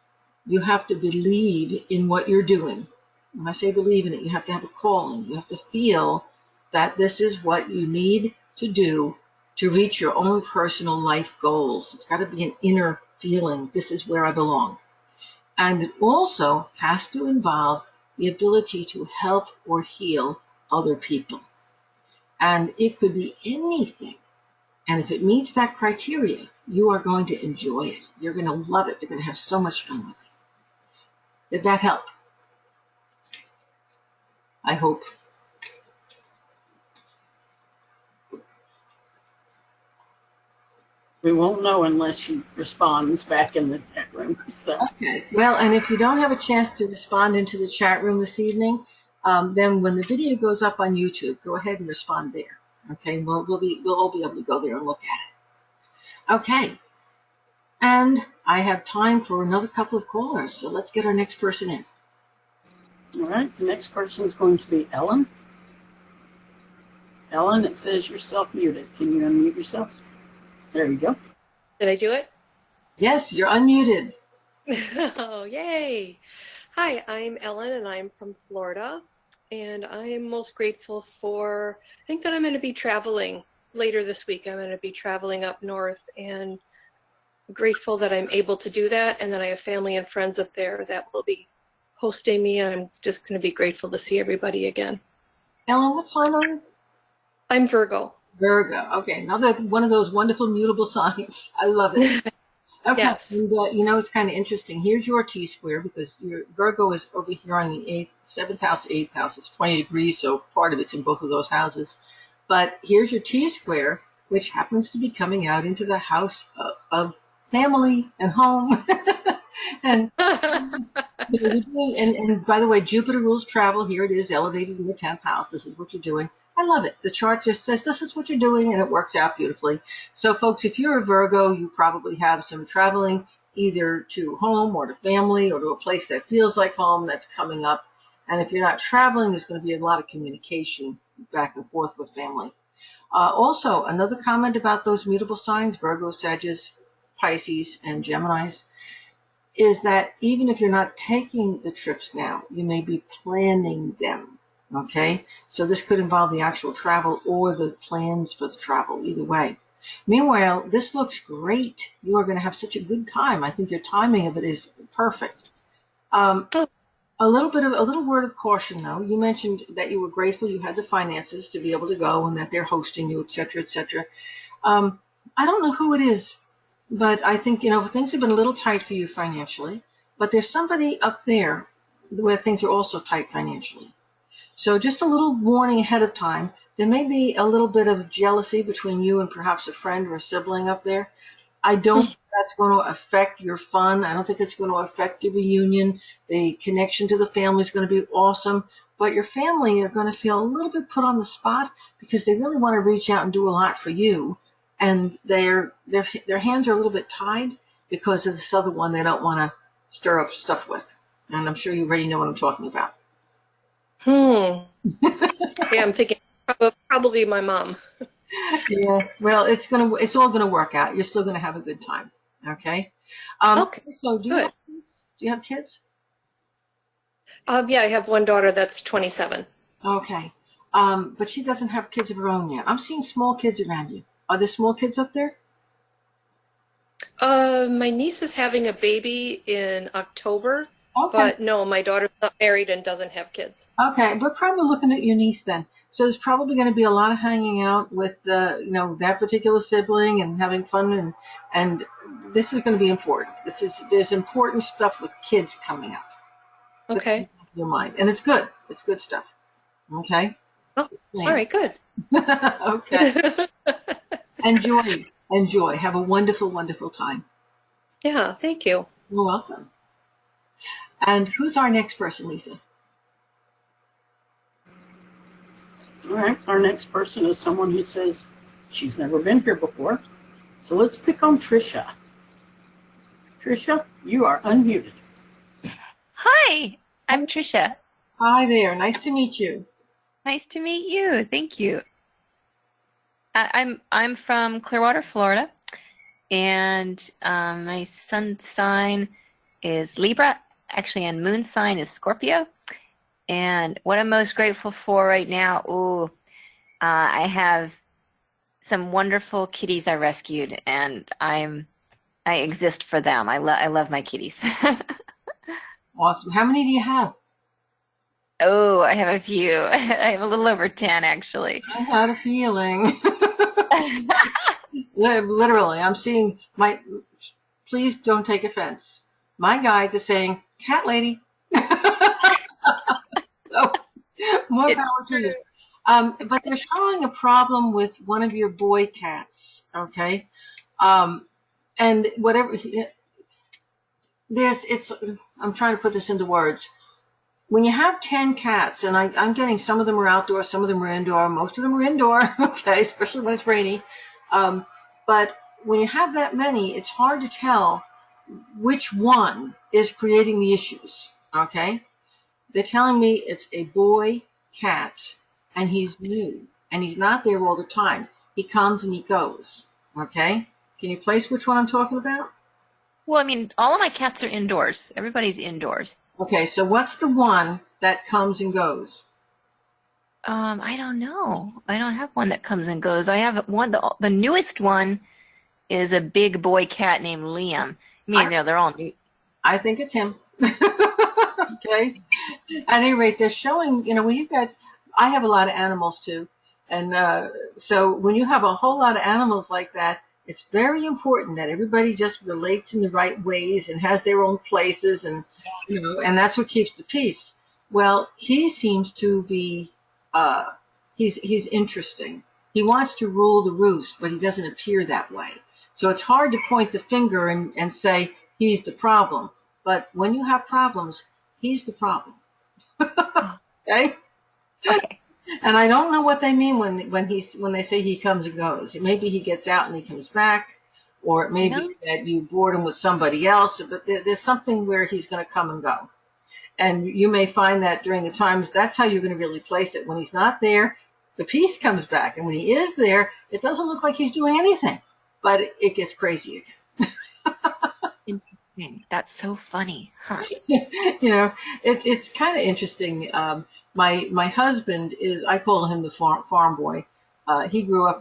you have to believe in what you're doing. When I say believe in it, you have to have a calling. You have to feel that this is what you need to do to reach your own personal life goals. It's got to be an inner feeling. This is where I belong. And it also has to involve the ability to help or heal other people. And it could be anything. And if it meets that criteria, you are going to enjoy it. You're going to love it. You're going to have so much fun with it. Did that help? I hope. We won't know unless she responds back in the chat room. So. Okay. Well, and if you don't have a chance to respond into the chat room this evening, then when the video goes up on YouTube, go ahead and respond there. Okay. We'll all be able to go there and look at it. Okay. And I have time for another couple of callers, so let's get our next person in. All right. The next person is going to be Ellen. Ellen, it says you're self-muted. Can you unmute yourself? There you go. Did I do it? Yes, you're unmuted. Oh, yay. Hi, I'm Ellen and I'm from Florida. And I'm most grateful I think that I'm going to be traveling later this week. I'm going to be traveling up north and I'm grateful that I'm able to do that. And that I have family and friends up there that will be hosting me. And I'm just going to be grateful to see everybody again. Ellen, what sign are you? I'm Virgo. Virgo. Okay, another one of those wonderful mutable signs. I love it. Okay, Yes. and it's kind of interesting. Here's your T-square because your Virgo is over here on the 7th house, 8th house. It's 20 degrees, so part of it's in both of those houses. But here's your T-square, which happens to be coming out into the house of family and home. and, and by the way, Jupiter rules travel. Here it is, elevated in the 10th house. This is what you're doing. I love it. The chart just says this is what you're doing, and it works out beautifully. So, folks, if you're a Virgo, you probably have some traveling either to home or to family or to a place that feels like home that's coming up. And if you're not traveling, there's going to be a lot of communication back and forth with family. Also, another comment about those mutable signs, Virgo, Sagittarius, Pisces, and Geminis, is that even if you're not taking the trips now, you may be planning them. Okay, so this could involve the actual travel or the plans for the travel, either way. Meanwhile, this looks great. You are going to have such a good time. I think your timing of it is perfect. A little word of caution, though. You mentioned that you were grateful you had the finances to be able to go and that they're hosting you, et cetera, et cetera. I don't know who it is, but I think, things have been a little tight for you financially, but there's somebody up there where things are also tight financially. So just a little warning ahead of time. There may be a little bit of jealousy between you and perhaps a friend or a sibling up there. I don't think that's going to affect your fun. I don't think it's going to affect your reunion. The connection to the family is going to be awesome. But your family are going to feel a little bit put on the spot because they really want to reach out and do a lot for you. And their hands are a little bit tied because of this other one they don't want to stir up stuff with. And I'm sure you already know what I'm talking about. Hmm. Yeah, I'm thinking probably my mom. Yeah. Well, it's all gonna work out. You're still gonna have a good time. Okay. Okay, So do you have good. kids? Do you have kids? Yeah, I have one daughter that's 27. Okay. But she doesn't have kids of her own yet. I'm seeing small kids around you. Are there small kids up there? My niece is having a baby in October, Okay. but no, my daughter's not married and doesn't have kids. Okay, we're probably looking at your niece then. So there's probably going to be a lot of hanging out with that particular sibling and having fun and this is going to be important. There's important stuff with kids coming up. Put that in Okay. your mind, and it's good. It's good stuff. Okay. Oh, all Plan. right, good. Okay. Enjoy. Enjoy. Have a wonderful, wonderful time. Yeah, thank you. You're welcome. And who's our next person, Lisa? All right, our next person is someone who says she's never been here before. So let's pick on Trisha. Trisha, you are unmuted. Hi, I'm Trisha. Hi there. Nice to meet you. Nice to meet you. Thank you. I'm from Clearwater, Florida, and my sun sign is Libra, actually, and moon sign is Scorpio. And what I'm most grateful for right now, I have some wonderful kitties I rescued, and I exist for them. I love my kitties. Awesome. How many do you have? Oh, I have a few. I have a little over 10, actually. I had a feeling. Literally, I'm seeing please don't take offense. My guides are saying, cat lady. So, more It's power to true. you. But they're showing a problem with one of your boy cats, okay? And whatever, I'm trying to put this into words. When you have 10 cats, and I'm getting some of them are outdoor, some of them are indoor, most of them are indoor, okay, especially when it's rainy. But when you have that many, it's hard to tell which one is creating the issues, okay? They're telling me it's a boy cat, and he's new, and he's not there all the time. He comes and he goes, okay? Can you place which one I'm talking about? Well, I mean, all of my cats are indoors. Everybody's indoors. Okay, so what's the one that comes and goes? I don't know. I don't have one that comes and goes. I have one. The newest one is a big boy cat named Liam. I mean, they're all new. I think it's him. Okay. At any rate, they're showing, I have a lot of animals too. And so when you have a whole lot of animals like that, it's very important that everybody just relates in the right ways and has their own places and that's what keeps the peace. Well, he seems to be, he's interesting. He wants to rule the roost, but he doesn't appear that way. So it's hard to point the finger and say he's the problem. But when you have problems, he's the problem. Oh, Okay? okay. And I don't know what they mean when they say he comes and goes. Maybe he gets out and he comes back, or it may No. be that you board him with somebody else. But there's something where he's going to come and go, and you may find that during the times that's how you're going to really place it. When he's not there, the peace comes back, and when he is there, it doesn't look like he's doing anything, but it gets crazy again. Interesting. That's so funny, huh? It's kind of interesting. My husband I call him the farm boy. He grew up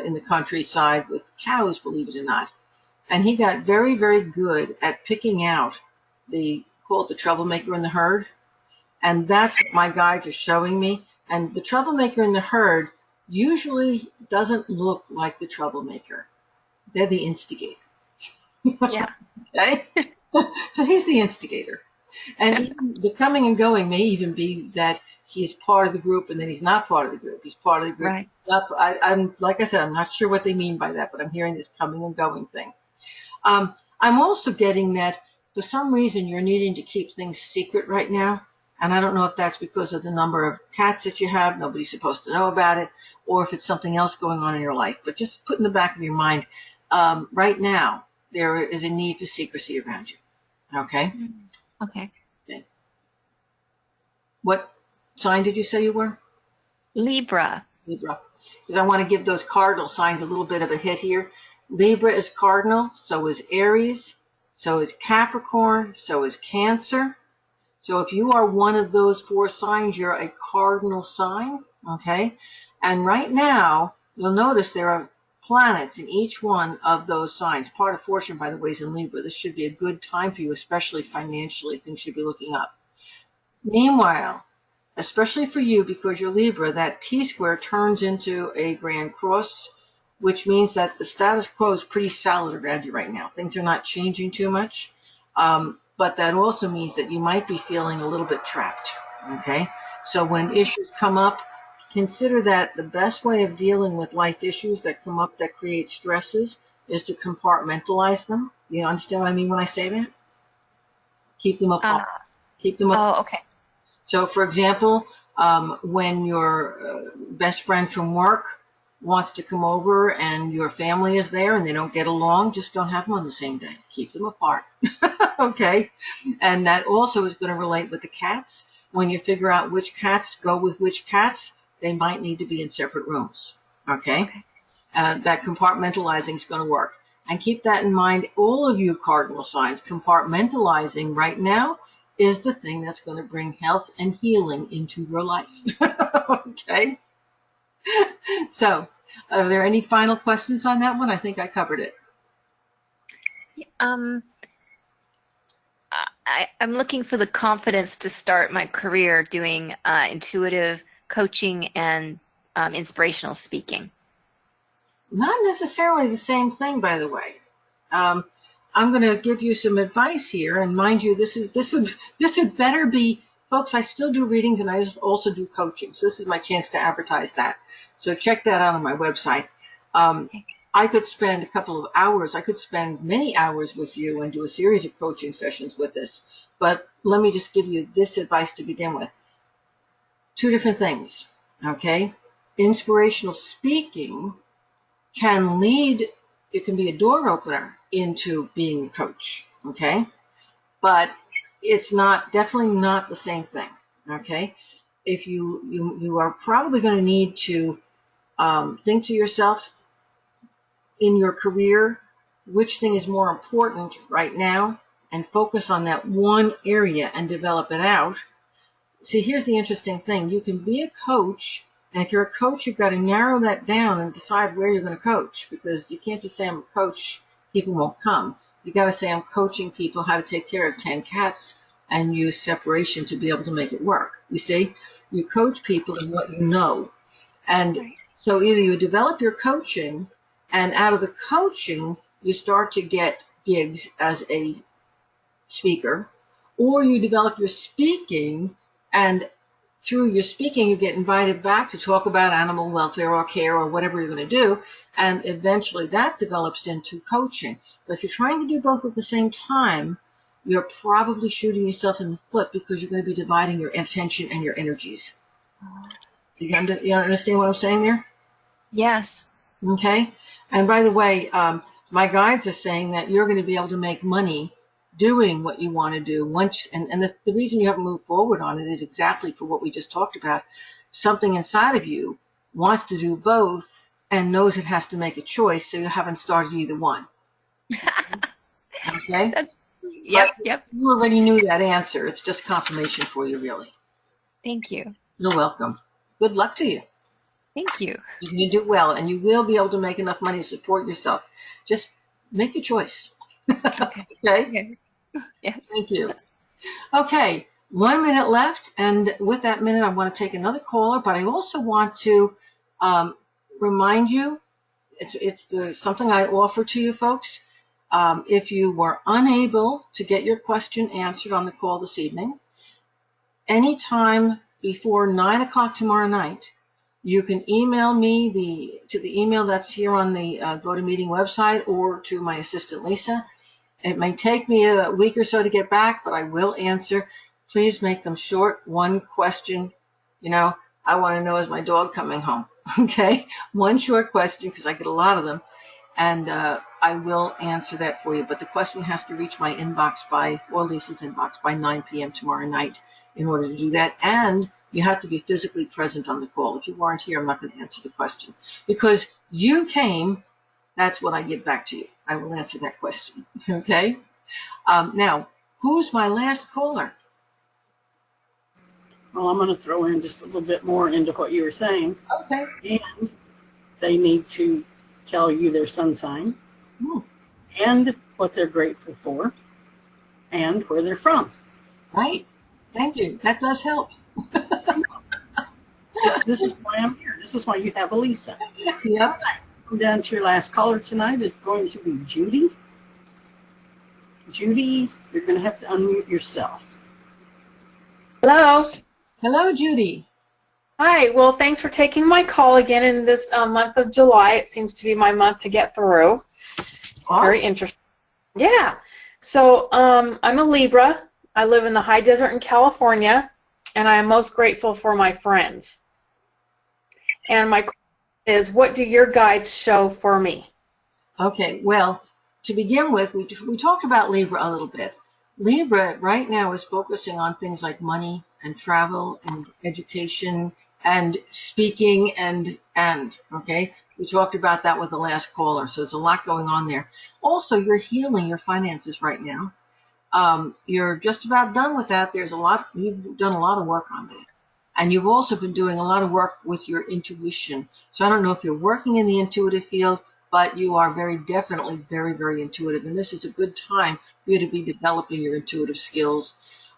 in the countryside with cows, believe it or not, and he got very, very good at picking out call it the troublemaker in the herd, and that's what my guides are showing me. And the troublemaker in the herd usually doesn't look like the troublemaker. They're the instigator. Yeah. Okay? So he's the instigator. And even the coming and going may even be that he's part of the group and then he's not part of the group. He's part of the group. Right. I'm like I said, I'm not sure what they mean by that, but I'm hearing this coming and going thing. I'm also getting that for some reason you're needing to keep things secret right now. And I don't know if that's because of the number of cats that you have, nobody's supposed to know about it, or if it's something else going on in your life. But just put in the back of your mind, right now, there is a need for secrecy around you. Okay? Okay. Okay. What sign did you say you were? Libra. Libra. Because I want to give those cardinal signs a little bit of a hit here. Libra is cardinal, so is Aries, so is Capricorn, so is Cancer. So if you are one of those 4 signs, you're a cardinal sign, okay? And right now, you'll notice there are planets in each one of those signs. Part of fortune, by the way, is in Libra. This should be a good time for you, especially financially. Things should be looking up. Meanwhile, especially for you, because you're Libra, that T-square turns into a grand cross, which means that the status quo is pretty solid around you right now. Things are not changing too much. But that also means that you might be feeling a little bit trapped, okay? So when issues come up, consider that the best way of dealing with life issues that come up that create stresses is to compartmentalize them. Do you understand what I mean when I say that? Keep them apart. Keep them apart. Oh, okay. So, for example, when your best friend from work wants to come over and your family is there and they don't get along, just don't have them on the same day. Keep them apart. Okay? And that also is going to relate with the cats. When you figure out which cats go with which cats, they might need to be in separate rooms. Okay? That compartmentalizing is going to work. And keep that in mind, all of you cardinal signs, compartmentalizing right now is the thing that's going to bring health and healing into your life. Okay? So, are there any final questions on that one? I think I covered it. I'm looking for the confidence to start my career doing intuitive coaching and inspirational speaking. Not necessarily the same thing, by the way. I'm going to give you some advice here, and mind you, this would better be, folks. I still do readings, and I also do coaching. So this is my chance to advertise that. So check that out on my website. I could spend a couple of hours. I could spend many hours with you and do a series of coaching sessions with this. But let me just give you this advice to begin with. 2 different things. Okay, inspirational speaking can lead. It can be a door opener into being a coach, okay? But it's definitely not the same thing, okay? If you are probably going to need to think to yourself in your career, which thing is more important right now, and focus on that one area and develop it out. See, here's the interesting thing. You can be a coach, and if you're a coach, you've got to narrow that down and decide where you're going to coach, because you can't just say, I'm a coach, people won't come. You got to say, I'm coaching people how to take care of 10 cats and use separation to be able to make it work. You see, you coach people in what you know. And so either you develop your coaching, and out of the coaching, you start to get gigs as a speaker, or you develop your speaking, and through your speaking, you get invited back to talk about animal welfare or care or whatever you're going to do, and eventually that develops into coaching. But if you're trying to do both at the same time, you're probably shooting yourself in the foot, because you're going to be dividing your attention and your energies. Do you understand what I'm saying there? Yes. Okay. And by the way, my guides are saying that you're going to be able to make money doing what you want to do once, and the reason you haven't moved forward on it is exactly for what we just talked about. Something inside of you wants to do both and knows it has to make a choice, so you haven't started either one. Okay? Yep. You already knew that answer. It's just confirmation for you, really. Thank you. You're welcome. Good luck to you. Thank you. You can do well, and you will be able to make enough money to support yourself. Just make your choice. Okay? Yes. Thank you. Okay, 1 minute left, and with that minute, I want to take another caller, but I also want to remind you, it's something I offer to you folks. If you were unable to get your question answered on the call this evening, anytime before 9 o'clock tomorrow night, you can email me to the email that's here on the GoToMeeting website, or to my assistant, Lisa. It may take me a week or so to get back, but I will answer. Please make them short. One question. I want to know, is my dog coming home? Okay? One short question, because I get a lot of them, and I will answer that for you. But the question has to reach my inbox or Lisa's inbox by 9 p.m. tomorrow night in order to do that. And You have to be physically present on the call. If you weren't here, I'm not going to answer the question. Because you came, that's what I give back to you. I will answer that question. Okay? Now, who's my last caller? Well, I'm going to throw in just a little bit more into what you were saying. Okay. And they need to tell you their sun sign and what they're grateful for and where they're from. Right. Thank you. That does help. This is why I'm here. This is why you have a Lisa. Yep. Come down to your last caller tonight is going to be Judy. Judy, you're going to have to unmute yourself. Hello. Hello, Judy. Hi. Well, thanks for taking my call again in this month of July. It seems to be my month to get through. Very interesting. Yeah. So I'm a Libra. I live in the high desert in California, and I am most grateful for my friends. And my question is, what do your guides show for me? Okay. Well, to begin with, we talked about Libra a little bit. Libra right now is focusing on things like money and travel and education and speaking and okay. We talked about that with the last caller, so there's a lot going on there. Also, you're healing your finances right now. You're just about done with that. There's a lot, you've done a lot of work on that. And you've also been doing a lot of work with your intuition. So I don't know if you're working in the intuitive field, but you are very definitely very, very intuitive. And this is a good time for you to be developing your intuitive skills.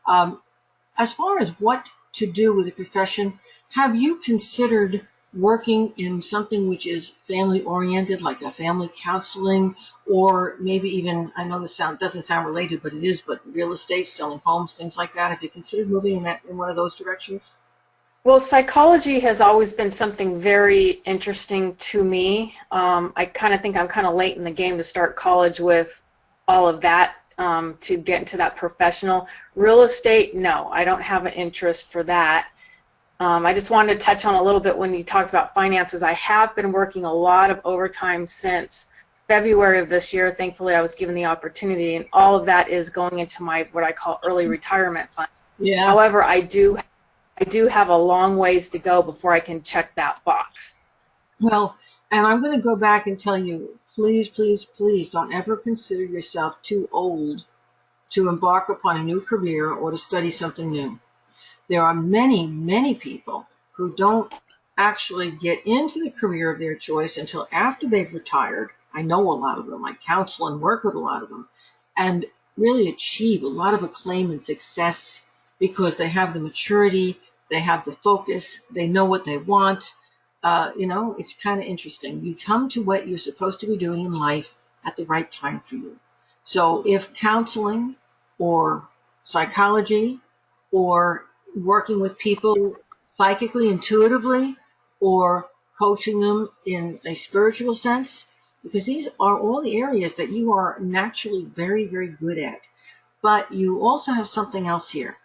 As far as what to do with a profession, have you considered working in something which is family oriented, like a family counseling, or maybe even, I know this doesn't sound related, but it is, but real estate, selling homes, things like that? Have you considered moving in one of those directions? Well, psychology has always been something very interesting to me. I kind of think I'm kind of late in the game to start college with all of that to get into that professional. Real estate, no, I don't have an interest for that. I just wanted to touch on a little bit when you talked about finances. I have been working a lot of overtime since February of this year. Thankfully, I was given the opportunity, and all of that is going into my what I call early retirement fund. Yeah. However, I do have a long ways to go before I can check that box. Well, and I'm going to go back and tell you, please, please, please don't ever consider yourself too old to embark upon a new career or to study something new. There are many, many people who don't actually get into the career of their choice until after they've retired. I know a lot of them. I counsel and work with a lot of them, and really achieve a lot of acclaim and success because they have the maturity, they have the focus, they know what they want. It's kind of interesting. You come to what you're supposed to be doing in life at the right time for you. So if counseling or psychology or working with people psychically, intuitively, or coaching them in a spiritual sense, because these are all the areas that you are naturally very, very good at. But you also have something else here,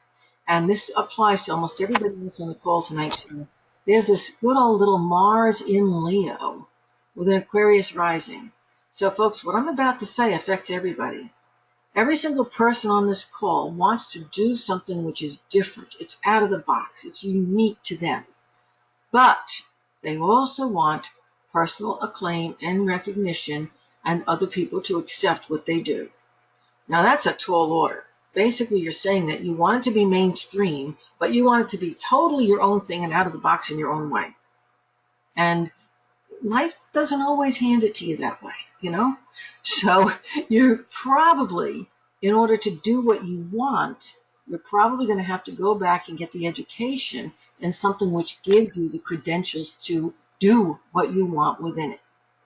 and this applies to almost everybody else on the call tonight too. There's this good old little Mars in Leo with an Aquarius rising. So folks, what I'm about to say affects everybody. Every single person on this call wants to do something which is different. It's out of the box. It's unique to them. But they also want personal acclaim and recognition and other people to accept what they do. Now that's a tall order. Basically, you're saying that you want it to be mainstream, but you want it to be totally your own thing and out of the box in your own way. And life doesn't always hand it to you that way, So you're probably, in order to do what you want, you're probably going to have to go back and get the education in something which gives you the credentials to do what you want within it.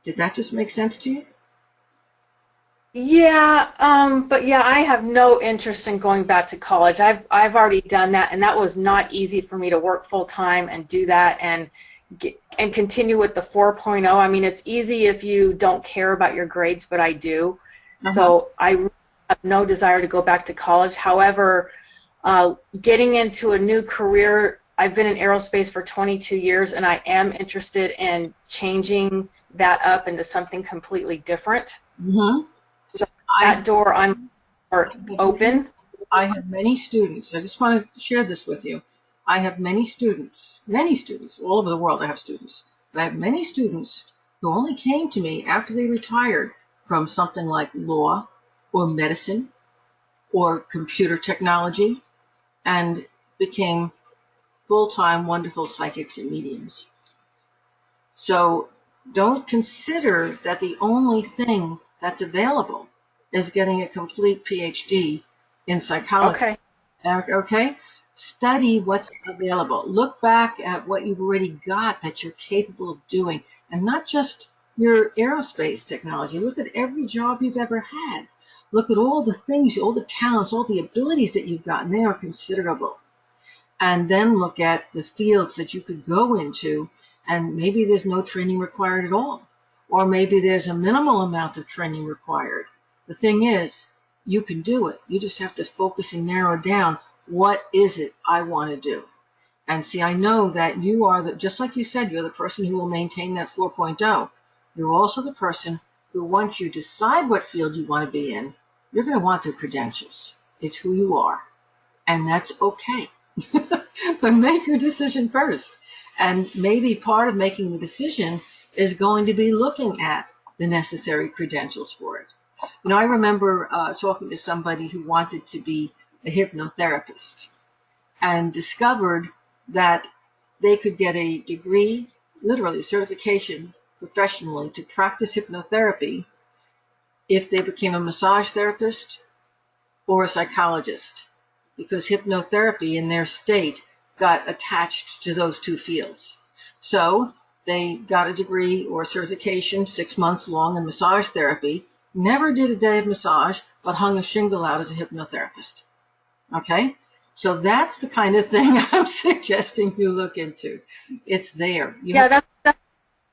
Did that just make sense to you? Yeah, but yeah, I have no interest in going back to college. I've already done that, and that was not easy for me to work full time and do that and continue with the 4.0. I mean, it's easy if you don't care about your grades, but I do. So I have no desire to go back to college. However, getting into a new career, I've been in aerospace for 22 years, and I am interested in changing that up into something completely different. So that door, I'm open. I have many students. I just want to share this with you. I have many students, all over the world I have students, but I have many students who only came to me after they retired from something like law or medicine or computer technology and became full-time wonderful psychics and mediums. So don't consider that the only thing that's available is getting a complete PhD in psychology. Okay. Okay? Study what's available. Look back at what you've already got that you're capable of doing, and not just your aerospace technology. Look at every job you've ever had. Look at all the things, all the talents, all the abilities that you've got, and they are considerable. And then look at the fields that you could go into, and maybe there's no training required at all, or maybe there's a minimal amount of training required. The thing is, you can do it. You just have to focus and narrow down, what is it I want to do? And see, I know that you are, just like you said, you're the person who will maintain that 4.0. You're also the person who, once you decide what field you want to be in, you're going to want the credentials. It's who you are. And that's okay. But make your decision first. And maybe part of making the decision is going to be looking at the necessary credentials for it. You know, I remember talking to somebody who wanted to be a hypnotherapist and discovered that they could get a degree, literally a certification professionally, to practice hypnotherapy if they became a massage therapist or a psychologist, because hypnotherapy in their state got attached to those two fields. So they got a degree or certification 6 months long in massage therapy, never did a day of massage, but hung a shingle out as a hypnotherapist. Okay? So that's the kind of thing I'm suggesting you look into. It's there.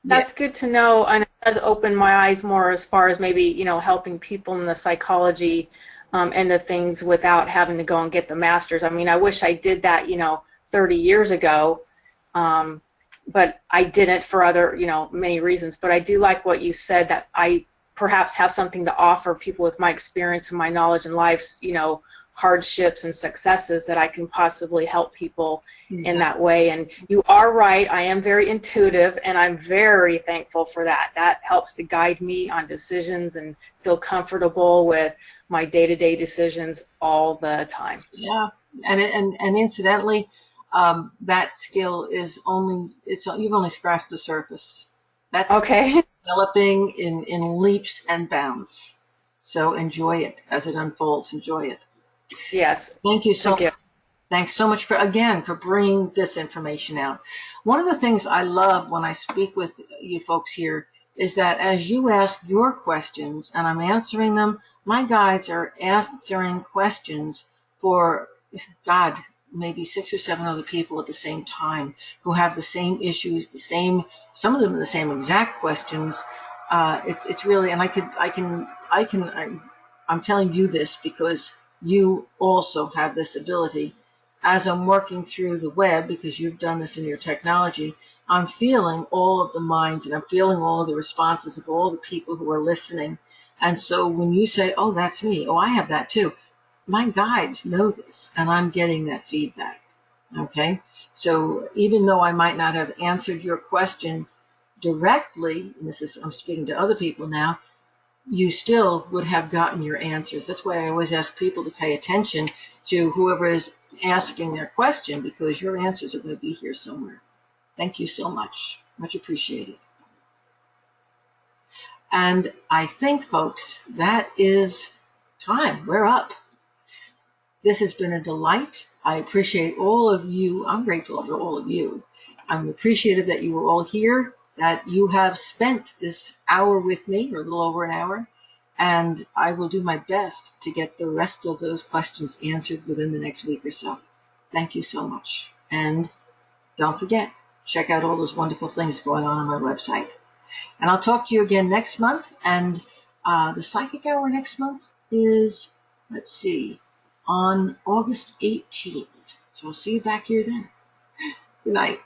That's good to know, and it does open my eyes more as far as maybe, you know, helping people in the psychology and the things without having to go and get the master's. I mean, I wish I did that, you know, 30 years ago, but I didn't for other, you know, many reasons. But I do like what you said, that I perhaps have something to offer people with my experience and my knowledge and life's, you know, hardships and successes, that I can possibly help people in that way. And you are right, I am very intuitive, and I'm very thankful for that. That helps to guide me on decisions and feel comfortable with my day-to-day decisions all the time. Yeah, and incidentally, that skill is you've only scratched the surface. That's okay. Developing in leaps and bounds. So enjoy it as it unfolds. Enjoy it. Yes. Thank you so Thank you. much. Thanks so much for bringing this information out. One of the things I love when I speak with you folks here is that as you ask your questions and I'm answering them, my guides are answering questions for, God, maybe 6 or 7 other people at the same time who have the same issues, some of them the same exact questions. It's really, and I'm telling you this because you also have this ability. As I'm working through the web, because you've done this in your technology, I'm feeling all of the minds and I'm feeling all of the responses of all the people who are listening. And so when you say, oh, that's me, oh, I have that too, my guides know this and I'm getting that feedback. Okay? So even though I might not have answered your question directly, and I'm speaking to other people now, you still would have gotten your answers. That's why I always ask people to pay attention to whoever is asking their question, because your answers are going to be here somewhere. Thank you so much. Much appreciated. And I think, folks, that is time. We're up. This has been a delight. I appreciate all of you. I'm grateful for all of you. I'm appreciative that you were all here, that you have spent this hour with me, or a little over an hour, and I will do my best to get the rest of those questions answered within the next week or so. Thank you so much. And don't forget, check out all those wonderful things going on my website. And I'll talk to you again next month. And the Psychic Hour next month is, let's see, on August 18th. So I'll see you back here then. Good night.